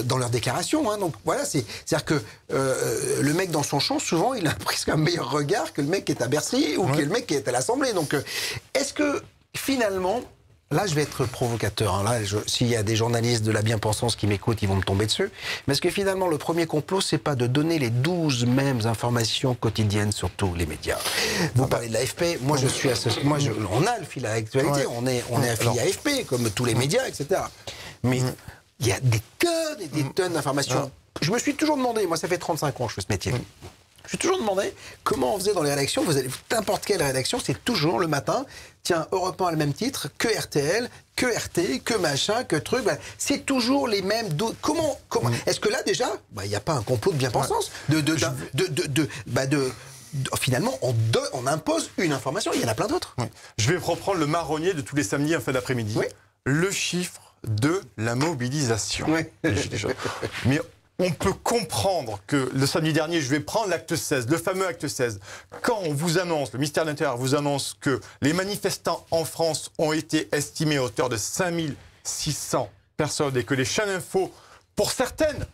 dans leurs déclarations. Donc voilà, c'est-à-dire que le mec dans son champ, souvent, il a presque un meilleur regard que le mec qui est à Bercy ou que le mec qui est à l'Assemblée. Donc, est-ce que, finalement, là, je vais être provocateur. Là, s'il y a des journalistes de la bien-pensance qui m'écoutent, ils vont me tomber dessus. Mais est-ce que, finalement, le premier complot, c'est pas de donner les 12 mêmes informations quotidiennes sur tous les médias? Vous parlez de l'AFP. Moi, je suis on a le fil à l'actualité. On est affilié à l'AFP, comme tous les médias, etc. Mais il y a des tonnes et des tonnes d'informations. Je me suis toujours demandé, moi, ça fait 35 ans que je fais ce métier. Je me suis toujours demandé comment on faisait dans les rédactions. Vous allez n'importe quelle rédaction, c'est toujours le matin. Tiens, Europe 1 a le même titre, que RTL, que RT, que machin, que truc. C'est toujours les mêmes. Comment est-ce que là déjà, il n'y a pas un complot de bien-pensance finalement, on impose une information. Il y en a plein d'autres. Je vais reprendre le marronnier de tous les samedis en fin d'après-midi. Le chiffre de la mobilisation. Mais on peut comprendre que le samedi dernier, je vais prendre l'acte 16, le fameux acte 16, quand on vous annonce, le ministère de l'Intérieur vous annonce que les manifestants en France ont été estimés à hauteur de 5600 personnes et que les chaînes info, pour certaines,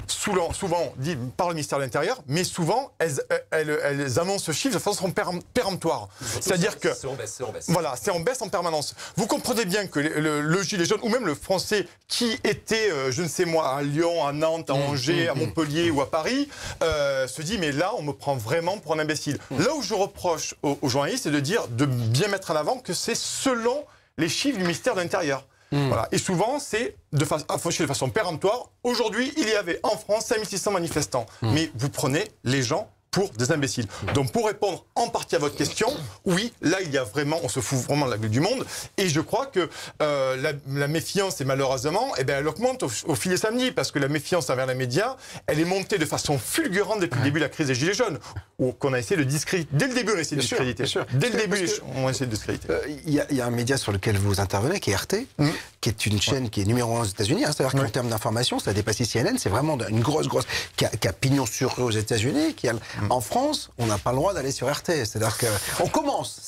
souvent dit par le ministère de l'Intérieur, mais souvent elles annoncent ce chiffre de façon péremptoire. C'est-à-dire que c'est en baisse. Voilà, c'est en baisse en permanence. Vous comprenez bien que le gilet jaune, ou même le Français qui était, je ne sais moi, à Lyon, à Nantes, à Angers, à Montpellier ou à Paris, se dit mais là on me prend vraiment pour un imbécile. Là où je reproche aux journalistes, c'est de dire, de bien mettre en avant que c'est selon les chiffres du ministère de l'Intérieur. Voilà. Et souvent, c'est affiché de façon péremptoire. Aujourd'hui, il y avait en France 5600 manifestants. Mais vous prenez les gens pour des imbéciles. Donc pour répondre en partie à votre question, oui, là il y a vraiment, on se fout vraiment de la gueule du monde, et je crois que la méfiance, et malheureusement, elle augmente au fil des samedis, parce que la méfiance envers les médias, elle est montée de façon fulgurante depuis le début de la crise des Gilets jaunes, qu'on a essayé de discréditer. Dès le début, on a essayé de discréditer. Dès le début, on a essayé de discréditer. Il y a un média sur lequel vous intervenez, qui est RT, qui est une chaîne qui est numéro 1 aux États-Unis. C'est-à-dire qu'en termes d'information, ça a dépassé CNN. C'est vraiment une grosse, qui a pignon sur rue aux États-Unis. En France, on n'a pas le droit d'aller sur RT. C'est-à-dire qu'on commence.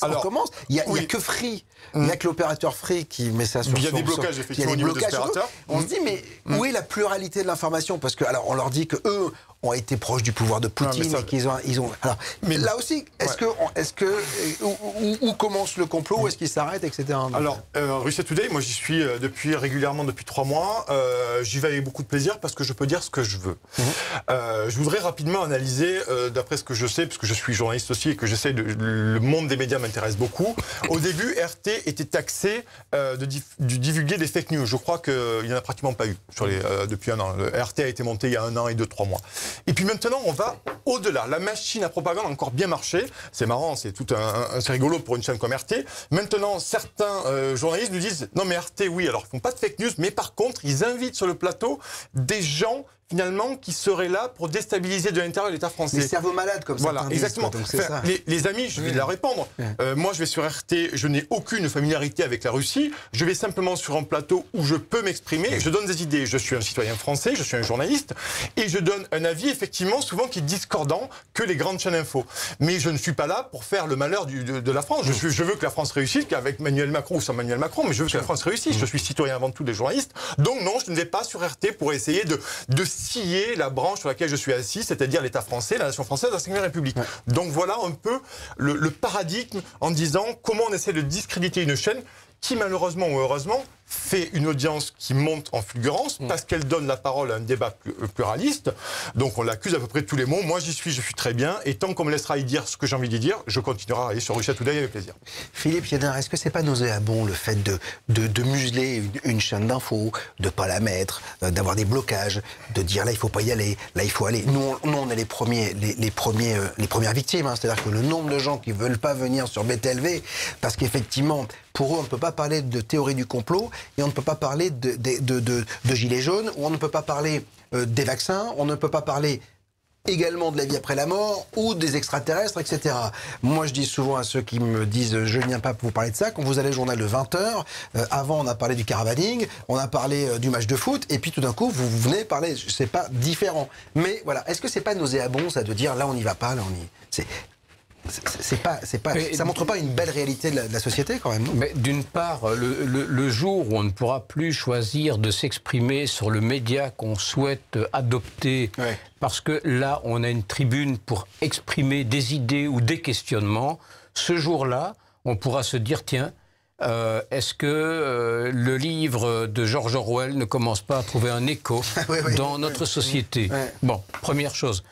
Il n'y a que Free. Il n'y a que l'opérateur Free qui met ça sur. Il y a des blocages, effectivement, au niveau des opérateurs. On se dit, mais où est la pluralité de l'information? Parce que, alors, on leur dit que eux ont été proches du pouvoir de Poutine et qu'ils ont. Alors, mais là aussi, où commence le complot, où est-ce qu'il s'arrête, etc. Alors, Russia Today, moi j'y suis régulièrement depuis 3 mois. J'y vais avec beaucoup de plaisir parce que je peux dire ce que je veux. Je voudrais rapidement analyser, d'après ce que je sais, parce que je suis journaliste aussi et que j'essaie le monde des médias m'intéresse beaucoup. Au début, RT était taxé de divulguer des fake news. Je crois qu'il n'y en a pratiquement pas eu depuis 1 an. Le RT a été monté il y a 1 an et 2-3 mois. Et puis maintenant, on va au-delà. La machine à propagande a encore bien marché. C'est marrant, c'est rigolo pour une chaîne comme RT. Maintenant, certains journalistes nous disent non mais RT, oui, alors ils font pas de fake news, mais par contre, ils invitent sur le plateau des gens finalement qui seraient là pour déstabiliser de l'intérieur l'État français. Les cerveaux malades comme ça. Voilà, exactement. Donc ça. Les amis, je vais leur répondre. Moi, je vais sur RT, je n'ai aucune familiarité avec la Russie. Je vais simplement sur un plateau où je peux m'exprimer. Je donne des idées. Je suis un citoyen français, je suis un journaliste, et je donne un avis effectivement souvent qui est discordant que les grandes chaînes info. Mais je ne suis pas là pour faire le malheur de la France. Je veux que la France réussisse, qu'avec Emmanuel Macron ou sans Emmanuel Macron, mais je veux que la France réussisse. Je suis citoyen avant tout des journalistes. Donc non, je ne vais pas sur RT pour essayer de scier la branche sur laquelle je suis assis, c'est-à-dire l'État français, la nation française, la Ve République. Donc voilà un peu le paradigme en disant comment on essaie de discréditer une chaîne qui malheureusement ou heureusement fait une audience qui monte en fulgurance parce qu'elle donne la parole à un débat pluraliste. Donc on l'accuse à peu près de tous les mots. Moi je suis très bien. Et tant qu'on me laissera y dire ce que j'ai envie d'y dire, je continuerai à aller sur Russia Today avec plaisir. Philippe Yédin, est-ce que c'est pas nauséabond le fait de museler une chaîne d'infos, de pas la mettre, d'avoir des blocages, de dire là il faut pas y aller, là il faut aller. Nous on est les premières victimes. Hein. C'est-à-dire que le nombre de gens qui veulent pas venir sur BTLV parce qu'effectivement pour eux on ne peut pas parler de théorie du complot. Et on ne peut pas parler de gilets jaunes, ou on ne peut pas parler des vaccins, on ne peut pas parler également de la vie après la mort, ou des extraterrestres, etc. Moi, je dis souvent à ceux qui me disent « je ne viens pas pour vous parler de ça », quand vous allez au journal de 20h, avant on a parlé du caravaning, on a parlé du match de foot, et puis tout d'un coup, vous venez parler, c'est pas différent. Mais voilà, est-ce que c'est pas nauséabond, ça, de dire « là on n'y va pas, là on y... » ça montre pas une belle réalité de la société quand même, non? Mais d'une part, le jour où on ne pourra plus choisir de s'exprimer sur le média qu'on souhaite adopter, parce que là on a une tribune pour exprimer des idées ou des questionnements, ce jour-là, on pourra se dire tiens, est-ce que le livre de George Orwell ne commence pas à trouver un écho dans notre société? Bon, première chose.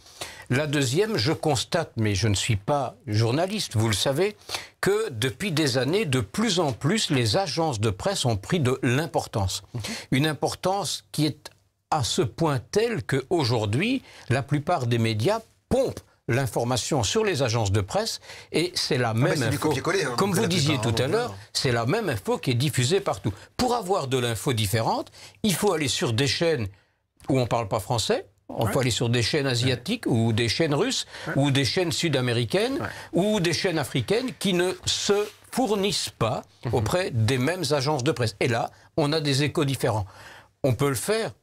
La deuxième, je constate, mais je ne suis pas journaliste, vous le savez, que depuis des années, de plus en plus, les agences de presse ont pris de l'importance. Une importance qui est à ce point telle qu'aujourd'hui, la plupart des médias pompent l'information sur les agences de presse et c'est la même info. Hein, comme vous disiez tout à l'heure, c'est la même info qui est diffusée partout. Pour avoir de l'info différente, il faut aller sur des chaînes où on ne parle pas français. On peut aller sur des chaînes asiatiques ou des chaînes russes ou des chaînes sud-américaines ou des chaînes africaines qui ne se fournissent pas auprès des mêmes agences de presse. Et là, on a des échos différents. On peut le faire,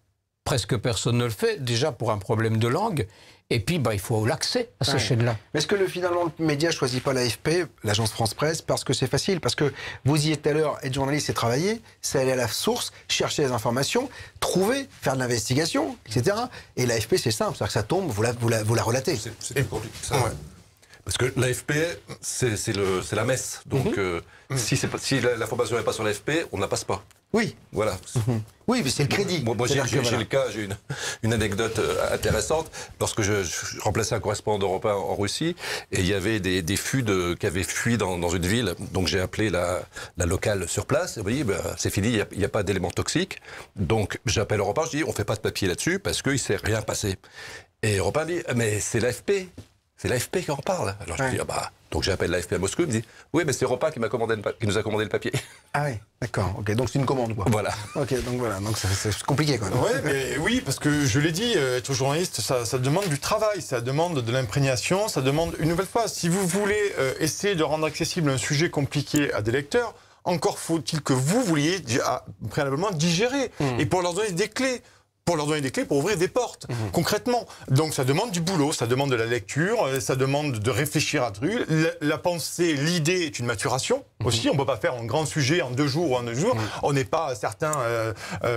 presque personne ne le fait, déjà pour un problème de langue. Et puis, il faut l'accès à ces chaînes-là. Mais est-ce que finalement, le média ne choisit pas l'AFP, l'agence France-Presse, parce que c'est facile? Parce que vous y êtes tout à l'heure, être journaliste, c'est travailler, c'est aller à la source, chercher les informations, trouver, faire de l'investigation, etc. Et l'AFP, c'est simple, c'est-à-dire que ça tombe, vous la relatez. C'est plus compliqué que ça. Parce que l'AFP, c'est la messe. Donc, si l'information n'est pas sur l'AFP, on ne la passe pas. Oui. Voilà. Oui, mais c'est le crédit. Moi, j'ai une anecdote intéressante. Lorsque je remplaçais un correspondant d'Europe 1 en Russie, et il y avait des fûts qui avaient fui dans une ville, donc j'ai appelé la locale sur place, et vous voyez, c'est fini, il n'y a pas d'éléments toxiques. Donc j'appelle Europe 1, je dis, on ne fait pas de papier là-dessus, parce qu'il ne s'est rien passé. Et Europe 1 dit, mais c'est l'AFP. C'est l'AFP qui en parle. Alors je dis, donc j'appelle l'AFP à Moscou, il me dit, oui, mais c'est Europe 1 qui nous a commandé le papier. Ah oui, d'accord. Ok, donc c'est une commande, quoi. Voilà. Ok, donc voilà, donc c'est compliqué, quoi. Oui, parce que je l'ai dit, être journaliste, ça demande du travail, ça demande de l'imprégnation, ça demande une nouvelle fois. Si vous voulez essayer de rendre accessible un sujet compliqué à des lecteurs, encore faut-il que vous vouliez préalablement digérer et pour leur donner des clés. Pour leur donner des clés pour ouvrir des portes, concrètement. Donc ça demande du boulot, ça demande de la lecture, ça demande de réfléchir à trucs. La pensée, l'idée est une maturation. aussi. On ne peut pas faire un grand sujet en 2 jours ou en 2 jours. On n'est pas certains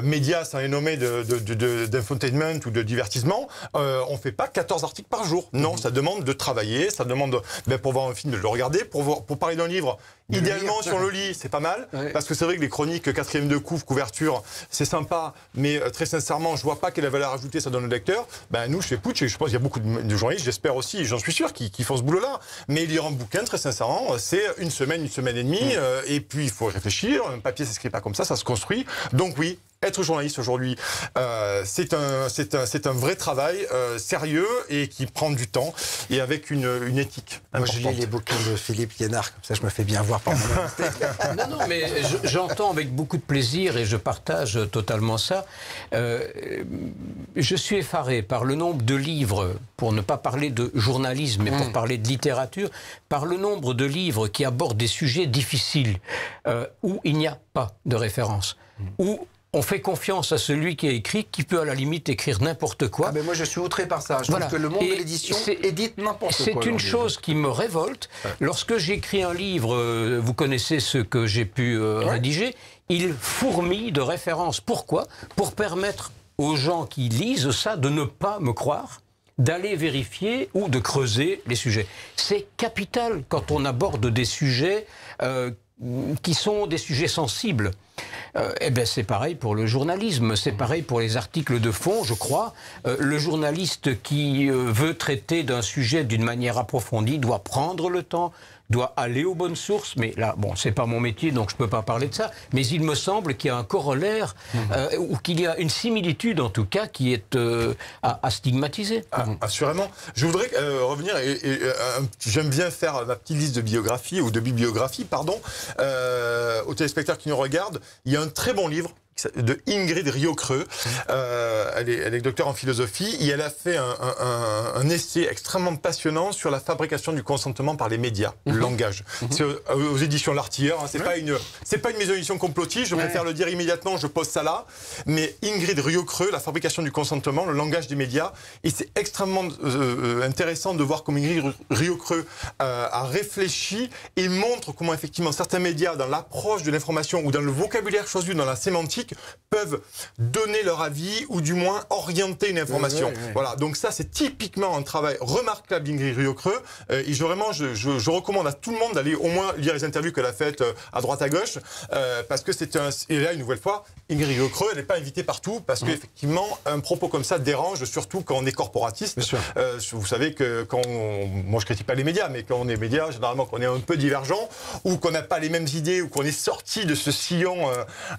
médias, sans les nommer, d'infotainment ou de divertissement. On ne fait pas 14 articles par jour. Non, ça demande de travailler, ça demande, pour voir un film, de le regarder, pour parler d'un livre. Idéalement, si on le lit, c'est pas mal, parce que c'est vrai que les chroniques 4e de couverture, c'est sympa, mais très sincèrement, je vois pas quelle valeur ajoutée ça donne au lecteur. Nous, chez Putsch, je pense qu'il y a beaucoup de journalistes, j'espère aussi, j'en suis sûr, qui font ce boulot-là. Mais lire un bouquin, très sincèrement, c'est une semaine et demie, et puis il faut réfléchir. Un papier, ça s'écrit pas comme ça se construit. Donc oui. Être journaliste aujourd'hui, c'est un vrai travail sérieux et qui prend du temps et avec une éthique importante. Moi, je lis les bouquins de Philippe Liénard, comme ça je me fais bien voir par mon Non, mais j'entends avec beaucoup de plaisir et je partage totalement ça. Je suis effaré par le nombre de livres, pour ne pas parler de journalisme, mais pour parler de littérature, par le nombre de livres qui abordent des sujets difficiles, où il n'y a pas de référence, où on fait confiance à celui qui a écrit, qui peut à la limite écrire n'importe quoi. Moi, je suis outré par ça. Je trouve que le monde de l'édition édite n'importe quoi. C'est une chose qui me révolte. Lorsque j'écris un livre, vous connaissez ce que j'ai pu rédiger, il fourmille de références. Pourquoi ? Pour permettre aux gens qui lisent ça de ne pas me croire, d'aller vérifier ou de creuser les sujets. C'est capital quand on aborde des sujets qui sont des sujets sensibles. C'est pareil pour le journalisme, c'est pareil pour les articles de fond, je crois. Le journaliste qui veut traiter d'un sujet d'une manière approfondie doit prendre le temps, doit aller aux bonnes sources. Mais là, c'est pas mon métier, donc je peux pas parler de ça. Mais il me semble qu'il y a un corollaire, ou qu'il y a une similitude, en tout cas, qui est à stigmatiser. Assurément. Je voudrais revenir, j'aime bien faire ma petite liste de biographies, ou de bibliographies, pardon, aux téléspectateurs qui nous regardent. Il y a un très bon livre de Ingrid Riocreux. Elle est docteure en philosophie et elle a fait un essai extrêmement passionnant sur la fabrication du consentement par les médias, le langage. C'est aux éditions L'Artilleur. C'est pas une maison d'édition complotiste, je préfère le dire immédiatement, je pose ça là. Mais Ingrid Riocreux, la fabrication du consentement, le langage des médias, et c'est extrêmement intéressant de voir comment Ingrid Riocreux a réfléchi et montre comment effectivement certains médias, dans l'approche de l'information ou dans le vocabulaire choisi, dans la sémantique, peuvent donner leur avis ou du moins orienter une information. Voilà, donc ça c'est typiquement un travail remarquable d'Ingrid Riocreux et je recommande à tout le monde d'aller au moins lire les interviews qu'elle a faites à droite à gauche parce que et là une nouvelle fois, Ingrid Riocreux, elle n'est pas invitée partout parce qu'effectivement un propos comme ça dérange, surtout quand on est corporatiste. Vous savez que moi je critique pas les médias, mais quand on est média, généralement quand on est un peu divergent ou qu'on n'a pas les mêmes idées ou qu'on est sorti de ce sillon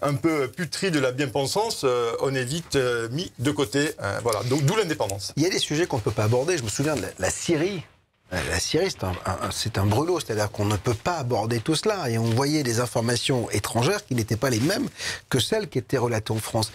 un peu putri de la bien-pensance, on est vite mis de côté. Voilà, donc d'où l'indépendance. Il y a des sujets qu'on ne peut pas aborder. Je me souviens de la Syrie. La Syrie, c'est un brûlot, c'est-à-dire qu'on ne peut pas aborder tout cela. Et on voyait des informations étrangères qui n'étaient pas les mêmes que celles qui étaient relatées en France.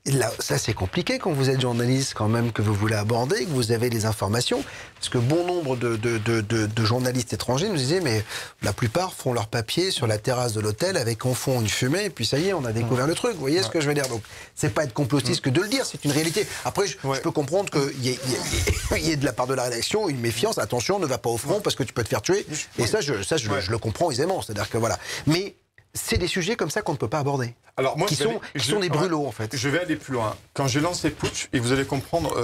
Là, ça c'est compliqué quand vous êtes journaliste quand même, que vous voulez aborder, que vous avez des informations, parce que bon nombre de journalistes étrangers nous disaient mais la plupart font leur papier sur la terrasse de l'hôtel avec en fond une fumée et puis ça y est on a découvert le truc, vous voyez ce que je veux dire. Donc c'est pas être complotiste que de le dire, c'est une réalité. Après je peux comprendre qu'il y ait de la part de la rédaction une méfiance, attention ne va pas au front parce que tu peux te faire tuer, et ça je le comprends aisément, c'est-à-dire que voilà, mais c'est des sujets comme ça qu'on ne peut pas aborder. Alors moi, qui sont des brûlots, en fait. Je vais aller plus loin. Quand j'ai lancé Putsch, et vous allez comprendre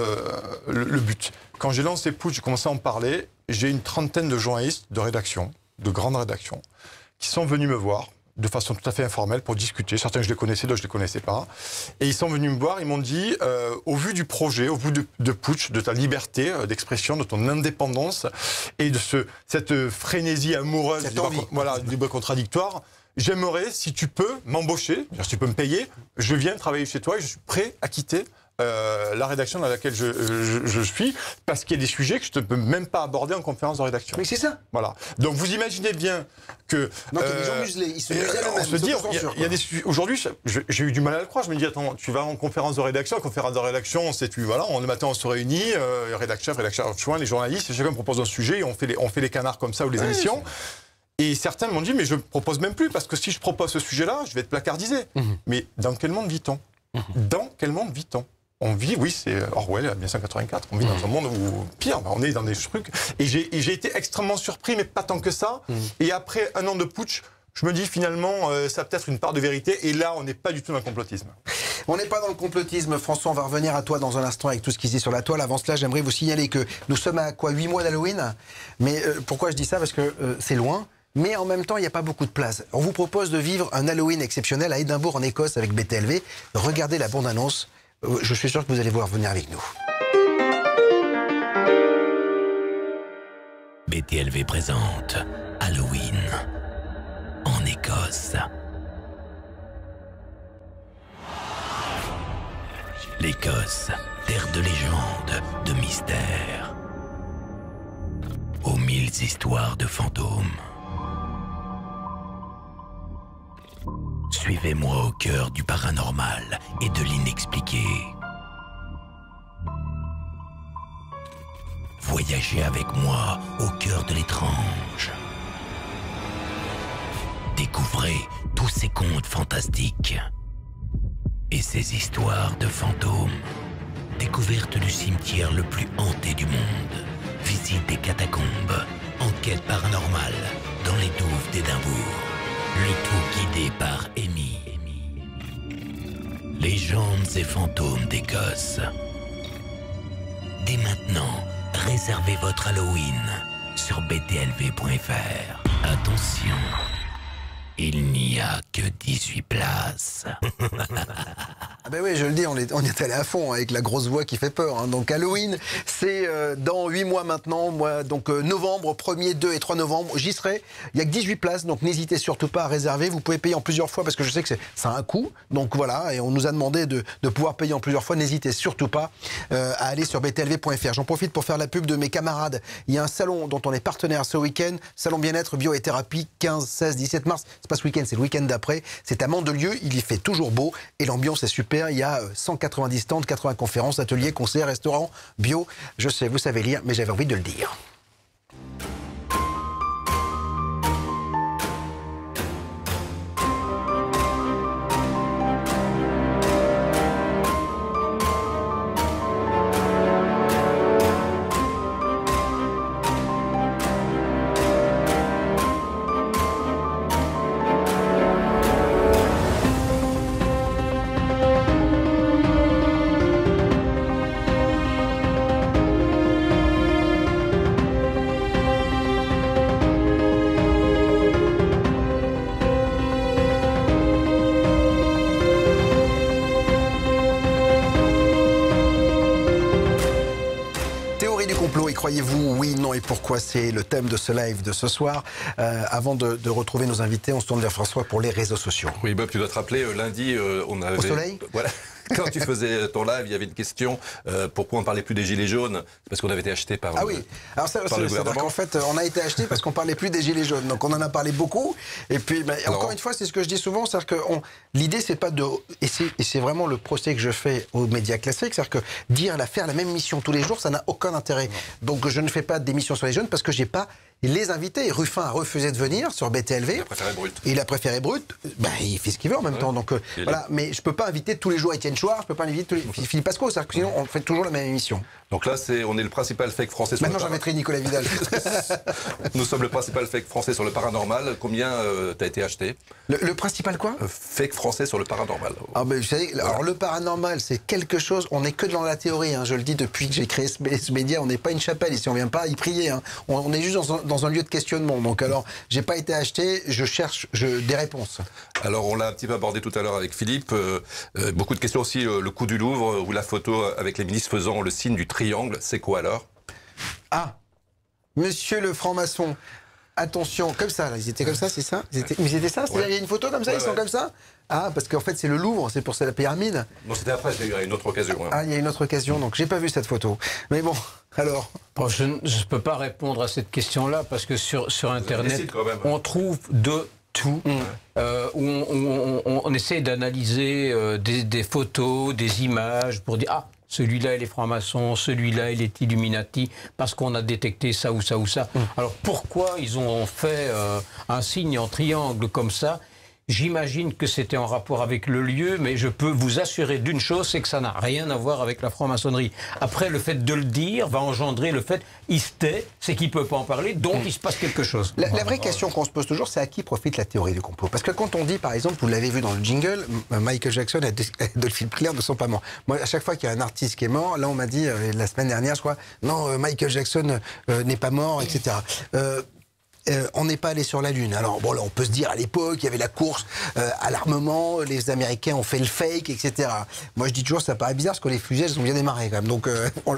le but. Quand j'ai lancé Putsch, j'ai commencé à en parler. J'ai une trentaine de journalistes de rédaction, de grandes rédactions, qui sont venus me voir de façon tout à fait informelle pour discuter. Certains je les connaissais, d'autres je les connaissais pas. Et ils sont venus me voir, ils m'ont dit, au vu du projet, au vu de Putsch, de ta liberté d'expression, de ton indépendance et de cette frénésie amoureuse du libre contradictoire, j'aimerais, si tu peux, m'embaucher, si tu peux me payer, je viens travailler chez toi et je suis prêt à quitter la rédaction dans laquelle je suis, parce qu'il y a des sujets que je ne peux même pas aborder en conférence de rédaction. Mais c'est ça. Voilà. Donc vous imaginez bien que... Donc il y a des gens muselés, ils se musellent eux-mêmes. Aujourd'hui, j'ai eu du mal à le croire. Je me dis, attends, tu vas en conférence de rédaction. Conférence de rédaction, le matin on se réunit, rédacteur adjoint, les journalistes, chacun propose un sujet et on fait les canards comme ça ou les émissions. Et certains m'ont dit, mais je ne propose même plus, parce que si je propose ce sujet-là, je vais être placardisé. Mais dans quel monde vit-on ? Dans quel monde vit-on ? On vit, oui, c'est Orwell, 1984. On vit dans un monde où, pire, on est dans des trucs. Et j'ai été extrêmement surpris, mais pas tant que ça. Et après un an de putsch, je me dis finalement, ça a peut-être une part de vérité. Et là, on n'est pas du tout dans le complotisme. On n'est pas dans le complotisme. François, on va revenir à toi dans un instant avec tout ce qui se dit sur la toile. Avant cela, j'aimerais vous signaler que nous sommes à 8 mois d'Halloween. Mais pourquoi je dis ça? Parce que c'est loin. Mais en même temps, il n'y a pas beaucoup de place. On vous propose de vivre un Halloween exceptionnel à Édimbourg, en Écosse, avec BTLV. Regardez la bande-annonce. Je suis sûr que vous allez vouloir venir avec nous. BTLV présente Halloween en Écosse. L'Écosse, terre de légende, de mystère, aux 1000 histoires de fantômes. Suivez-moi au cœur du paranormal et de l'inexpliqué. Voyagez avec moi au cœur de l'étrange. Découvrez tous ces contes fantastiques et ces histoires de fantômes. Découverte du cimetière le plus hanté du monde. Visite des catacombes. Enquête paranormale dans les douves d'Édimbourg. Le tout guidé par Amy. Légendes et fantômes d'Écosse. Dès maintenant, réservez votre Halloween sur btlv.fr. Attention, il n'y a que 18 places. Ah ben oui, je le dis, on est allé à fond avec la grosse voix qui fait peur. Hein. Donc Halloween, c'est dans 8 mois maintenant. Moi, donc novembre, 1er, 2 et 3 novembre, j'y serai. Il n'y a que 18 places, donc n'hésitez surtout pas à réserver. Vous pouvez payer en plusieurs fois parce que je sais que ça a un coût. Donc voilà, et on nous a demandé de pouvoir payer en plusieurs fois. N'hésitez surtout pas à aller sur btlv.fr. J'en profite pour faire la pub de mes camarades. Il y a un salon dont on est partenaire ce week-end. Salon bien-être, bio et thérapie, 15, 16, 17 mars. C'est pas ce week-end, c'est le week-end d'après. C'est à Mandelieu, il y fait toujours beau et l'ambiance est super. Il y a 190 stands, 80 conférences, ateliers, concerts, restaurants, bio. Je sais, vous savez lire, mais j'avais envie de le dire. Croyez-vous, oui, non et pourquoi? C'est le thème de ce live de ce soir. Avant de retrouver nos invités, on se tourne vers François pour les réseaux sociaux. Oui, Bob, tu dois te rappeler, lundi, on avait... Au soleil. Voilà. Quand tu faisais ton live, il y avait une question. Pourquoi on ne parlait plus des Gilets jaunes? Parce qu'on avait été acheté par, ah oui. Alors ça, c'est-à-dire qu'en fait, on a été acheté parce qu'on ne parlait plus des Gilets jaunes. Donc on en a parlé beaucoup. Et puis, encore une fois, c'est ce que je dis souvent. C'est-à-dire que l'idée, c'est pas de... Et c'est vraiment le procès que je fais aux médias classiques. C'est-à-dire que faire la même mission tous les jours, ça n'a aucun intérêt. Donc je ne fais pas d'émission sur les jeunes parce que j'ai pas... les invités. Ruffin a refusé de venir sur BTLV. Il a préféré Brut. Il a préféré Brut. Il fait ce qu'il veut en même temps. Donc voilà. Mais je peux pas inviter tous les jours Étienne Chouard, je peux pas inviter tous les Philippe Pasco. C'est-à-dire que sinon on fait toujours la même émission. Donc là, on est le principal fake français sur Maintenant, j'en mettrai Nicolas Vidal. Nous sommes le principal fake français sur le paranormal. Combien t'as été acheté? Le principal quoi? Fake français sur le paranormal. Ah ben, vous savez, voilà. Alors le paranormal, c'est quelque chose. On n'est que dans la théorie. Hein, je le dis depuis que j'ai créé ce média. On n'est pas une chapelle ici. On vient pas y prier. Hein. On est juste dans un lieu de questionnement. Donc alors, j'ai pas été acheté. Je cherche des réponses. Alors on l'a un petit peu abordé tout à l'heure avec Philippe. Beaucoup de questions aussi. Le coup du Louvre ou la photo avec les ministres faisant le signe du triangle. C'est quoi alors? Ah, monsieur le franc-maçon. Attention, comme ça, là. Ils étaient comme ça, c'est ça? Mais c'était ça? Il y a une photo comme ça, ils sont comme ça? Ah, parce qu'en fait, c'est le Louvre, c'est pour ça la pyramide. Non, c'était après, il y a une autre occasion. Hein. Ah, il y a une autre occasion, donc j'ai pas vu cette photo. Mais bon, alors... Bon, je ne peux pas répondre à cette question-là, parce que sur Internet, on trouve de tout, où on essaie d'analyser des photos, des images, pour dire... Ah, celui-là, il est franc-maçon, celui-là, il est Illuminati, parce qu'on a détecté ça ou ça ou ça. Alors pourquoi ils ont fait un signe en triangle comme ça? J'imagine que c'était en rapport avec le lieu, mais je peux vous assurer d'une chose, c'est que ça n'a rien à voir avec la franc-maçonnerie. Après, le fait de le dire va engendrer le fait il se tait, c'est qu'il ne peut pas en parler, donc il se passe quelque chose. La vraie question qu'on se pose toujours, c'est à qui profite la théorie du complot. Parce que quand on dit, par exemple, vous l'avez vu dans le jingle, Michael Jackson et Adolf Hitler ne sont pas morts. Moi, à chaque fois qu'il y a un artiste qui est mort, là on m'a dit, la semaine dernière, je crois, non, Michael Jackson n'est pas mort, etc. On n'est pas allé sur la Lune. Alors bon, là, on peut se dire, à l'époque, il y avait la course à l'armement, les Américains ont fait le fake, etc. Moi, je dis toujours, ça paraît bizarre, parce que les fusées, elles ont bien démarré, quand même. Donc,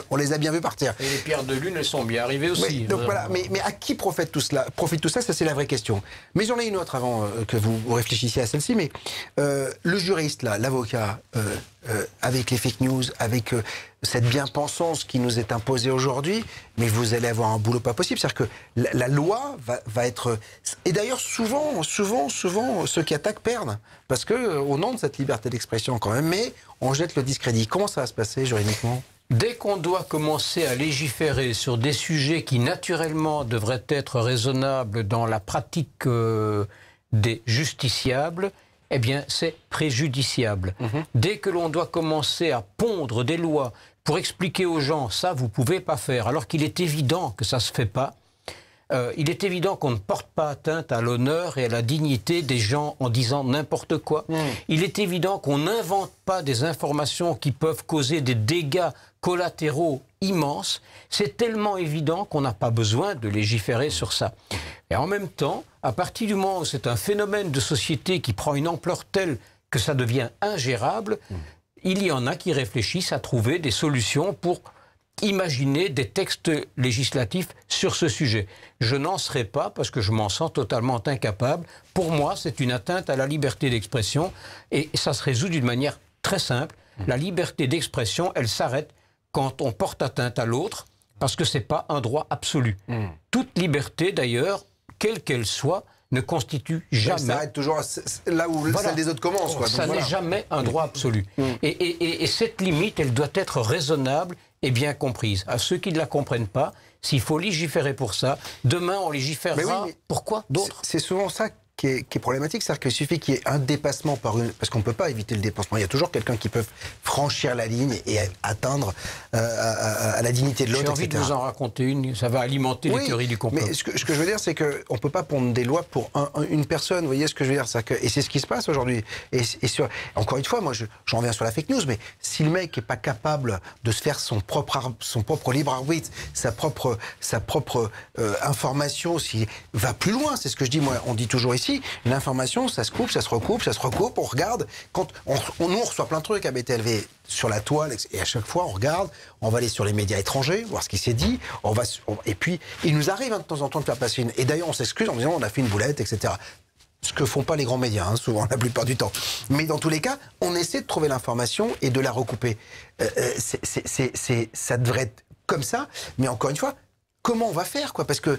on les a bien vus partir. Et les pierres de Lune, elles sont bien arrivées aussi. Oui, donc voilà, mais à qui profite tout cela? Ça, c'est la vraie question. Mais j'en ai une autre avant que vous réfléchissiez à celle-ci. Mais le juriste, là, l'avocat, avec les fake news, avec cette bien-pensance qui nous est imposée aujourd'hui, mais vous allez avoir un boulot pas possible. C'est-à-dire que la loi va être... Et d'ailleurs, souvent, ceux qui attaquent perdent. Parce que au nom de cette liberté d'expression, quand même, mais on jette le discrédit. Comment ça va se passer juridiquement ? Dès qu'on doit commencer à légiférer sur des sujets qui, naturellement, devraient être raisonnables dans la pratique des justiciables, eh bien, c'est préjudiciable. Dès que l'on doit commencer à pondre des lois pour expliquer aux gens, ça, vous ne pouvez pas faire, alors qu'il est évident que ça ne se fait pas, il est évident qu'on ne porte pas atteinte à l'honneur et à la dignité des gens en disant n'importe quoi. Il est évident qu'on n'invente pas des informations qui peuvent causer des dégâts collatéraux immenses. C'est tellement évident qu'on n'a pas besoin de légiférer sur ça. Et en même temps, à partir du moment où c'est un phénomène de société qui prend une ampleur telle que ça devient ingérable, il y en a qui réfléchissent à trouver des solutions pour imaginer des textes législatifs sur ce sujet. Je n'en serai pas parce que je m'en sens totalement incapable. Pour moi, c'est une atteinte à la liberté d'expression et ça se résout d'une manière très simple. La liberté d'expression, elle s'arrête quand on porte atteinte à l'autre parce que ce n'est pas un droit absolu. Toute liberté, d'ailleurs, quelle qu'elle soit, ne constitue jamais... Ça s'arrête toujours là où celle des autres commence. Quoi. Ça n'est jamais un droit absolu. Et cette limite, elle doit être raisonnable et bien comprise. À ceux qui ne la comprennent pas, s'il faut légiférer pour ça, demain on légiférera. Pourquoi d'autres? C'est souvent ça qui est problématique, c'est-à-dire qu'il suffit qu'il y ait un dépassement parce qu'on ne peut pas éviter le dépassement. Il y a toujours quelqu'un qui peut franchir la ligne et atteindre à la dignité de l'autre, etc. J'ai envie de vous en raconter une, ça va alimenter les théories du complot. Mais ce que je veux dire, c'est qu'on ne peut pas prendre des lois pour une personne, vous voyez ce que je veux dire, et c'est ce qui se passe aujourd'hui. Encore une fois, moi j'en reviens sur la fake news, mais si le mec n'est pas capable de se faire son propre libre arbitre, sa propre information, s'il va plus loin, c'est ce que je dis, moi, on dit toujours ici, l'information, ça se coupe, ça se recoupe, on regarde. Quand nous, on reçoit plein de trucs à BTLV sur la toile, et à chaque fois, on regarde, on va aller sur les médias étrangers, voir ce qui s'est dit, et puis, il nous arrive de temps en temps de faire passer une... Et d'ailleurs, on s'excuse en disant, on a fait une boulette, etc. Ce que font pas les grands médias, souvent, la plupart du temps. Mais dans tous les cas, on essaie de trouver l'information et de la recouper. Ça devrait être comme ça, mais encore une fois, comment on va faire, quoi? Parce que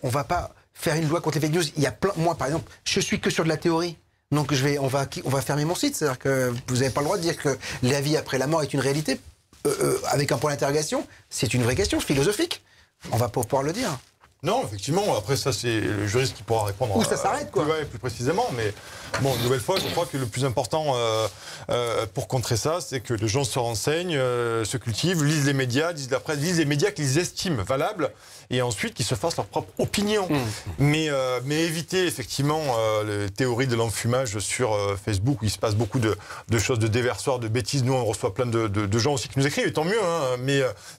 on va pas faire une loi contre les fake news. Il y a moi, par exemple, je suis que sur de la théorie. Donc on va fermer mon site. C'est-à-dire que vous n'avez pas le droit de dire que la vie après la mort est une réalité. Avec un point d'interrogation, c'est une vraie question philosophique. On va pas pouvoir le dire. Non, effectivement. Après, ça, c'est le juriste qui pourra répondre. Où ça s'arrête, quoi. Plus précisément. Mais bon, une nouvelle fois, je crois que le plus important pour contrer ça, c'est que les gens se renseignent, se cultivent, lisent les médias, lisent la presse, lisent les médias qu'ils estiment valables, et ensuite qu'ils se fassent leur propre opinion. Mais éviter, effectivement, les théories de l'enfumage sur Facebook, où il se passe beaucoup de choses, de déversoirs, de bêtises. Nous, on reçoit plein de gens aussi qui nous écrivent, et tant mieux,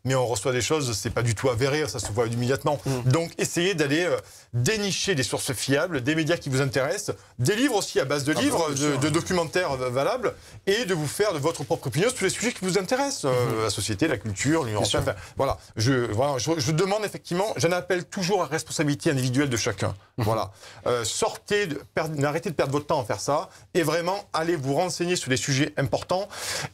mais on reçoit des choses, c'est pas du tout avéré, ça se voit immédiatement. Donc, essayez d'aller dénicher des sources fiables, des médias qui vous intéressent, des livres aussi à base de livres, de documentaires valables, et de vous faire de votre propre opinion sur tous les sujets qui vous intéressent. La société, la culture, l'Union européenne. Enfin, voilà. Je demande effectivement, j'en appelle toujours à la responsabilité individuelle de chacun. Voilà. Arrêtez de perdre votre temps à faire ça, et vraiment, allez vous renseigner sur les sujets importants,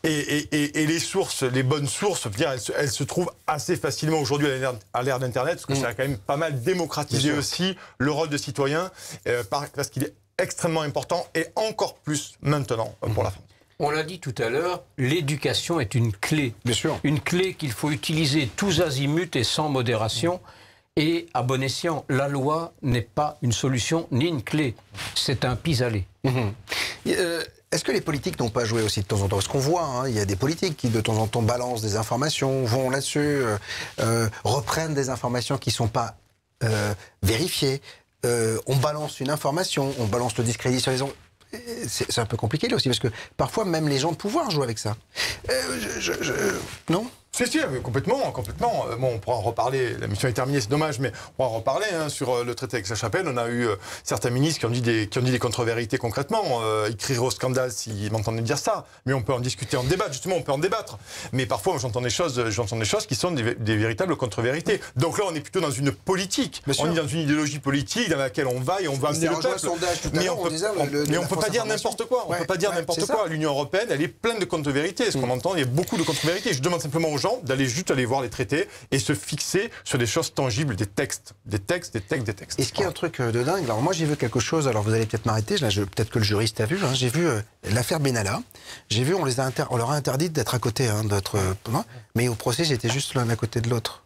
et les sources, les bonnes sources, elles se trouvent assez facilement aujourd'hui à l'ère d'Internet, parce que ça a quand même pas mal démocratisé aussi le rôle de citoyen, parce qu'il est extrêmement important, et encore plus maintenant pour la France. On l'a dit tout à l'heure, l'éducation est une clé. Bien sûr. Une clé qu'il faut utiliser tous azimuts et sans modération. Et à bon escient, la loi n'est pas une solution ni une clé. C'est un pis-aller. Est-ce que les politiques n'ont pas joué aussi de temps en temps? Parce qu'on voit, hein, il y a des politiques qui de temps en temps balancent des informations, vont là-dessus, reprennent des informations qui ne sont pas vérifiées. On balance une information, on balance le discrédit sur les autres. C'est un peu compliqué là aussi, parce que parfois même les gens de pouvoir jouent avec ça. Non? Si, complètement. Bon, on pourra en reparler, la mission est terminée, c'est dommage, mais on pourra en reparler. Hein, sur le traité avec la chapelle, on a eu certains ministres qui ont dit des contre-vérités concrètement. Ils crieraient au scandale s'ils m'entendaient dire ça. Mais on peut en discuter, en débattre, justement, on peut en débattre. Mais parfois, j'entends des choses qui sont des véritables contre-vérités. Donc là, on est plutôt dans une politique. On est dans une idéologie politique dans laquelle on va et on va amener le peuple. Mais on ne peut pas dire n'importe quoi. On ne peut pas dire n'importe quoi. L'Union européenne, elle est pleine de contre-vérités. Ce qu'on entend, il y a beaucoup de contre-vérités. Je demande simplement aux gens d'aller voir les traités et se fixer sur des choses tangibles, des textes. Est-ce qu'il y a un truc de dingue? Alors moi j'ai vu quelque chose, alors vous allez peut-être m'arrêter, peut-être que le juriste a vu, hein, j'ai vu l'affaire Benalla, j'ai vu on leur a interdit d'être à côté, hein, mais au procès j'étais juste l'un à côté de l'autre.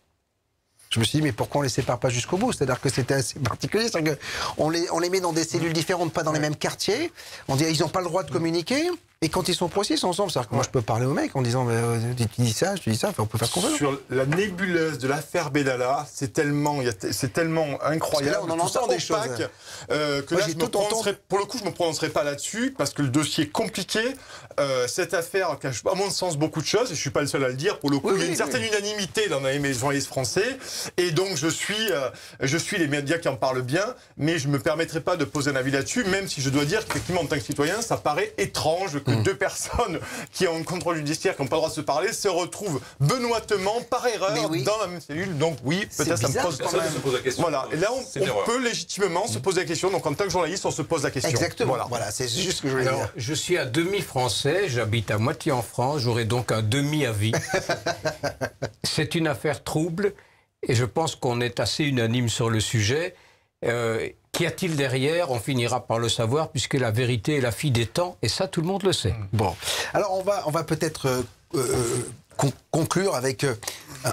Je me suis dit, mais pourquoi on les sépare pas jusqu'au bout? C'est-à-dire que c'était assez particulier. C'est-à-dire qu'on les met dans des cellules différentes, pas dans les mêmes quartiers. On dit, ils n'ont pas le droit de communiquer. Et quand ils sont procès, ils sont ensemble. C'est-à-dire que moi, je peux parler au mec en disant, tu dis ça, je dis ça, on peut faire ce qu'on veut. Sur la nébuleuse de l'affaire Benalla, c'est tellement incroyable. Là, on en entend des choses. Que là, pour le coup, je ne me prononcerai pas là-dessus, parce que le dossier est compliqué. Cette affaire cache, à mon sens, beaucoup de choses. Et je ne suis pas le seul à le dire. Pour le coup, il y a une certaine unanimité dans les journalistes français. Et donc, je suis les médias qui en parlent bien, mais je ne me permettrai pas de poser un avis là-dessus, même si je dois dire qu'effectivement, en tant que citoyen, ça paraît étrange que deux personnes qui ont un contrôle judiciaire, qui n'ont pas le droit de se parler, se retrouvent benoîtement, par erreur, dans la même cellule. Donc oui, peut-être ça me pose quand même... la question. Voilà, et là, on peut légitimement se poser la question. Donc en tant que journaliste, on se pose la question. Exactement. Voilà, c'est juste ce que je voulais dire. Je suis à demi français, j'habite à moitié en France, j'aurai donc un demi-avis. C'est une affaire trouble, et je pense qu'on est assez unanime sur le sujet. Qu'y a-t-il derrière? On finira par le savoir, puisque la vérité est la fille des temps, et ça, tout le monde le sait. Bon, alors on va peut-être conclure avec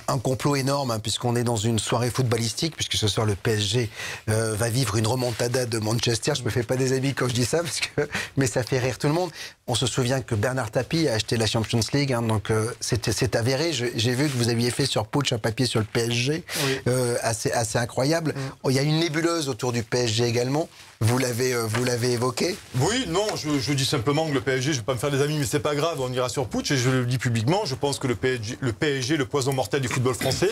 un complot énorme, hein, puisqu'on est dans une soirée footballistique, puisque ce soir le PSG va vivre une remontada de Manchester. Je me fais pas des amis quand je dis ça, mais ça fait rire tout le monde. On se souvient que Bernard Tapie a acheté la Champions League, hein, donc c'est avéré. J'ai vu que vous aviez fait sur Putsch un papier sur le PSG, assez incroyable. Il y a une nébuleuse autour du PSG également. Vous l'avez évoqué? Oui, non, je dis simplement que le PSG, je ne vais pas me faire des amis, mais c'est pas grave, on ira sur Putsch, et je le dis publiquement, je pense que le PSG, le poison mortel du football français,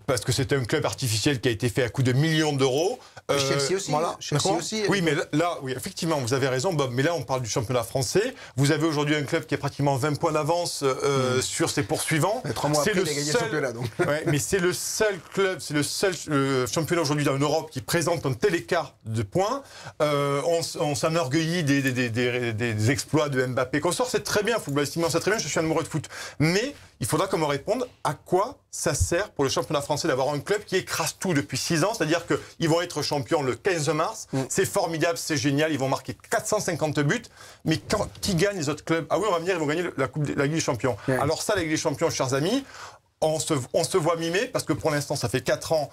parce que c'est un club artificiel qui a été fait à coût de millions d'euros. Chelsea aussi, voilà. Chelsea aussi. Oui, mais là, oui, effectivement, vous avez raison, Bob, mais là, on parle du championnat français. Vous avez aujourd'hui un club qui est pratiquement 20 points d'avance sur ses poursuivants. 3 mois après, il a gagné le championnat, donc. Ouais, mais c'est le seul club, c'est le seul championnat aujourd'hui en Europe qui présente un tel écart de points. On s'enorgueillit des exploits de Mbappé qu'on sort, c'est très bien, footballistiquement c'est très bien, je suis un amoureux de foot. Mais il faudra qu'on me réponde à quoi ça sert pour le championnat français d'avoir un club qui écrase tout depuis 6 ans, c'est-à-dire qu'ils vont être champions le 15 mars, c'est formidable, c'est génial, ils vont marquer 450 buts, mais qui gagne les autres clubs? Ah oui, on va me dire, ils vont gagner la Ligue des Champions. Alors ça, la Ligue des Champions, chers amis, on se voit mimer, parce que pour l'instant, ça fait 4 ans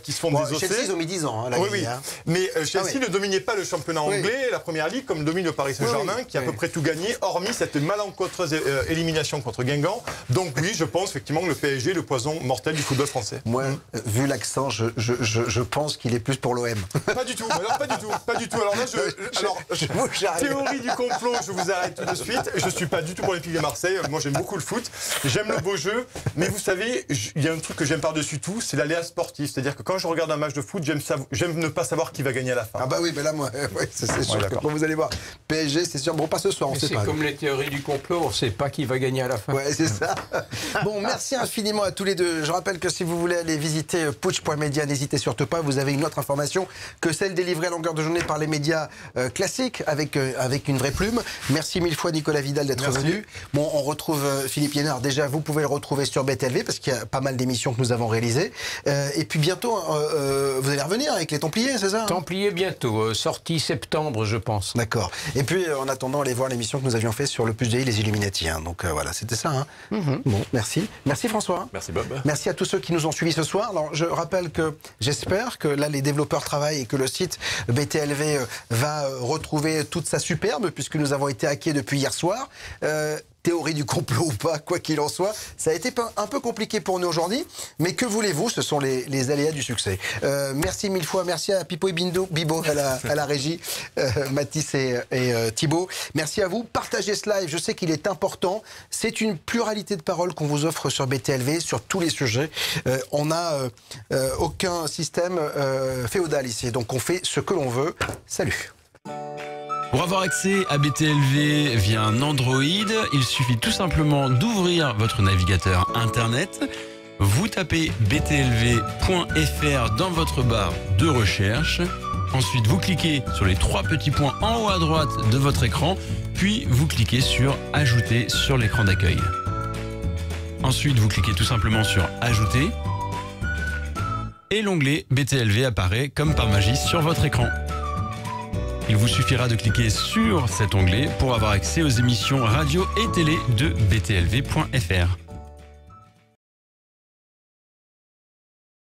qu'ils se font désosser. Chelsea, ils ont mis 10 ans. Hein, oui. Mais Chelsea ne dominait pas le championnat anglais, la première ligue, comme domine le Paris Saint-Germain, qui a à peu près tout gagné, hormis cette malencontreuse élimination contre Guingamp. Donc oui, je pense effectivement que le PSG est le poison mortel du football français. Moi, vu l'accent, je pense qu'il est plus pour l'OM. Pas du tout. Alors, pas du tout. Alors là, théorie du complot, je vous arrête tout de suite. Je ne suis pas du tout pour l'Olympique de Marseille. Moi, j'aime beaucoup le foot. J'aime le beau jeu. Mais vous savez, il y a un truc que j'aime par-dessus tout, c'est l'aléa sportif. C'est-à-dire que quand je regarde un match de foot, j'aime ne pas savoir qui va gagner à la fin. Ah bah oui, mais là, moi, c'est sûr que quand vous allez voir PSG, c'est sûr. Bon, pas ce soir, on sait pas. C'est comme les théories du complot, on ne sait pas qui va gagner à la fin. Ouais, c'est ça. Bon, merci infiniment à tous les deux. Je rappelle que si vous voulez aller visiter putsch.media, n'hésitez surtout pas. Vous avez une autre information que celle délivrée à longueur de journée par les médias classiques avec une vraie plume. Merci 1000 fois, Nicolas Vidal, d'être venu. Bon, on retrouve Philippe Liénard. Déjà, vous pouvez le retrouver sur BTLV, parce qu'il y a pas mal d'émissions que nous avons réalisées. Et puis bientôt, vous allez revenir avec les Templiers, c'est ça? Templiers bientôt, sortie septembre, je pense. D'accord. Et puis, en attendant, allez voir l'émission que nous avions fait sur le Plus de les Illuminati. Hein. Donc voilà, c'était ça. Hein. Bon, merci. Merci François. Merci Bob. Merci à tous ceux qui nous ont suivis ce soir. Alors, je rappelle que j'espère que là, les développeurs travaillent et que le site BTLV va retrouver toute sa superbe, puisque nous avons été hackés depuis hier soir. Théorie du complot ou pas, quoi qu'il en soit, ça a été un peu compliqué pour nous aujourd'hui, mais que voulez-vous, ce sont les aléas du succès. Merci mille fois, merci à Pipo et Bibo à la régie, Mathis et Thibaut. Merci à vous, partagez ce live, je sais qu'il est important, c'est une pluralité de paroles qu'on vous offre sur BTLV, sur tous les sujets. On n'a aucun système féodal ici, donc on fait ce que l'on veut. Salut. Pour avoir accès à BTLV via un Android, il suffit tout simplement d'ouvrir votre navigateur internet. Vous tapez btlv.fr dans votre barre de recherche. Ensuite, vous cliquez sur les 3 petits points en haut à droite de votre écran, puis vous cliquez sur « Ajouter » sur l'écran d'accueil. Ensuite, vous cliquez tout simplement sur « Ajouter » et l'onglet BTLV apparaît comme par magie sur votre écran. Il vous suffira de cliquer sur cet onglet pour avoir accès aux émissions radio et télé de btlv.fr.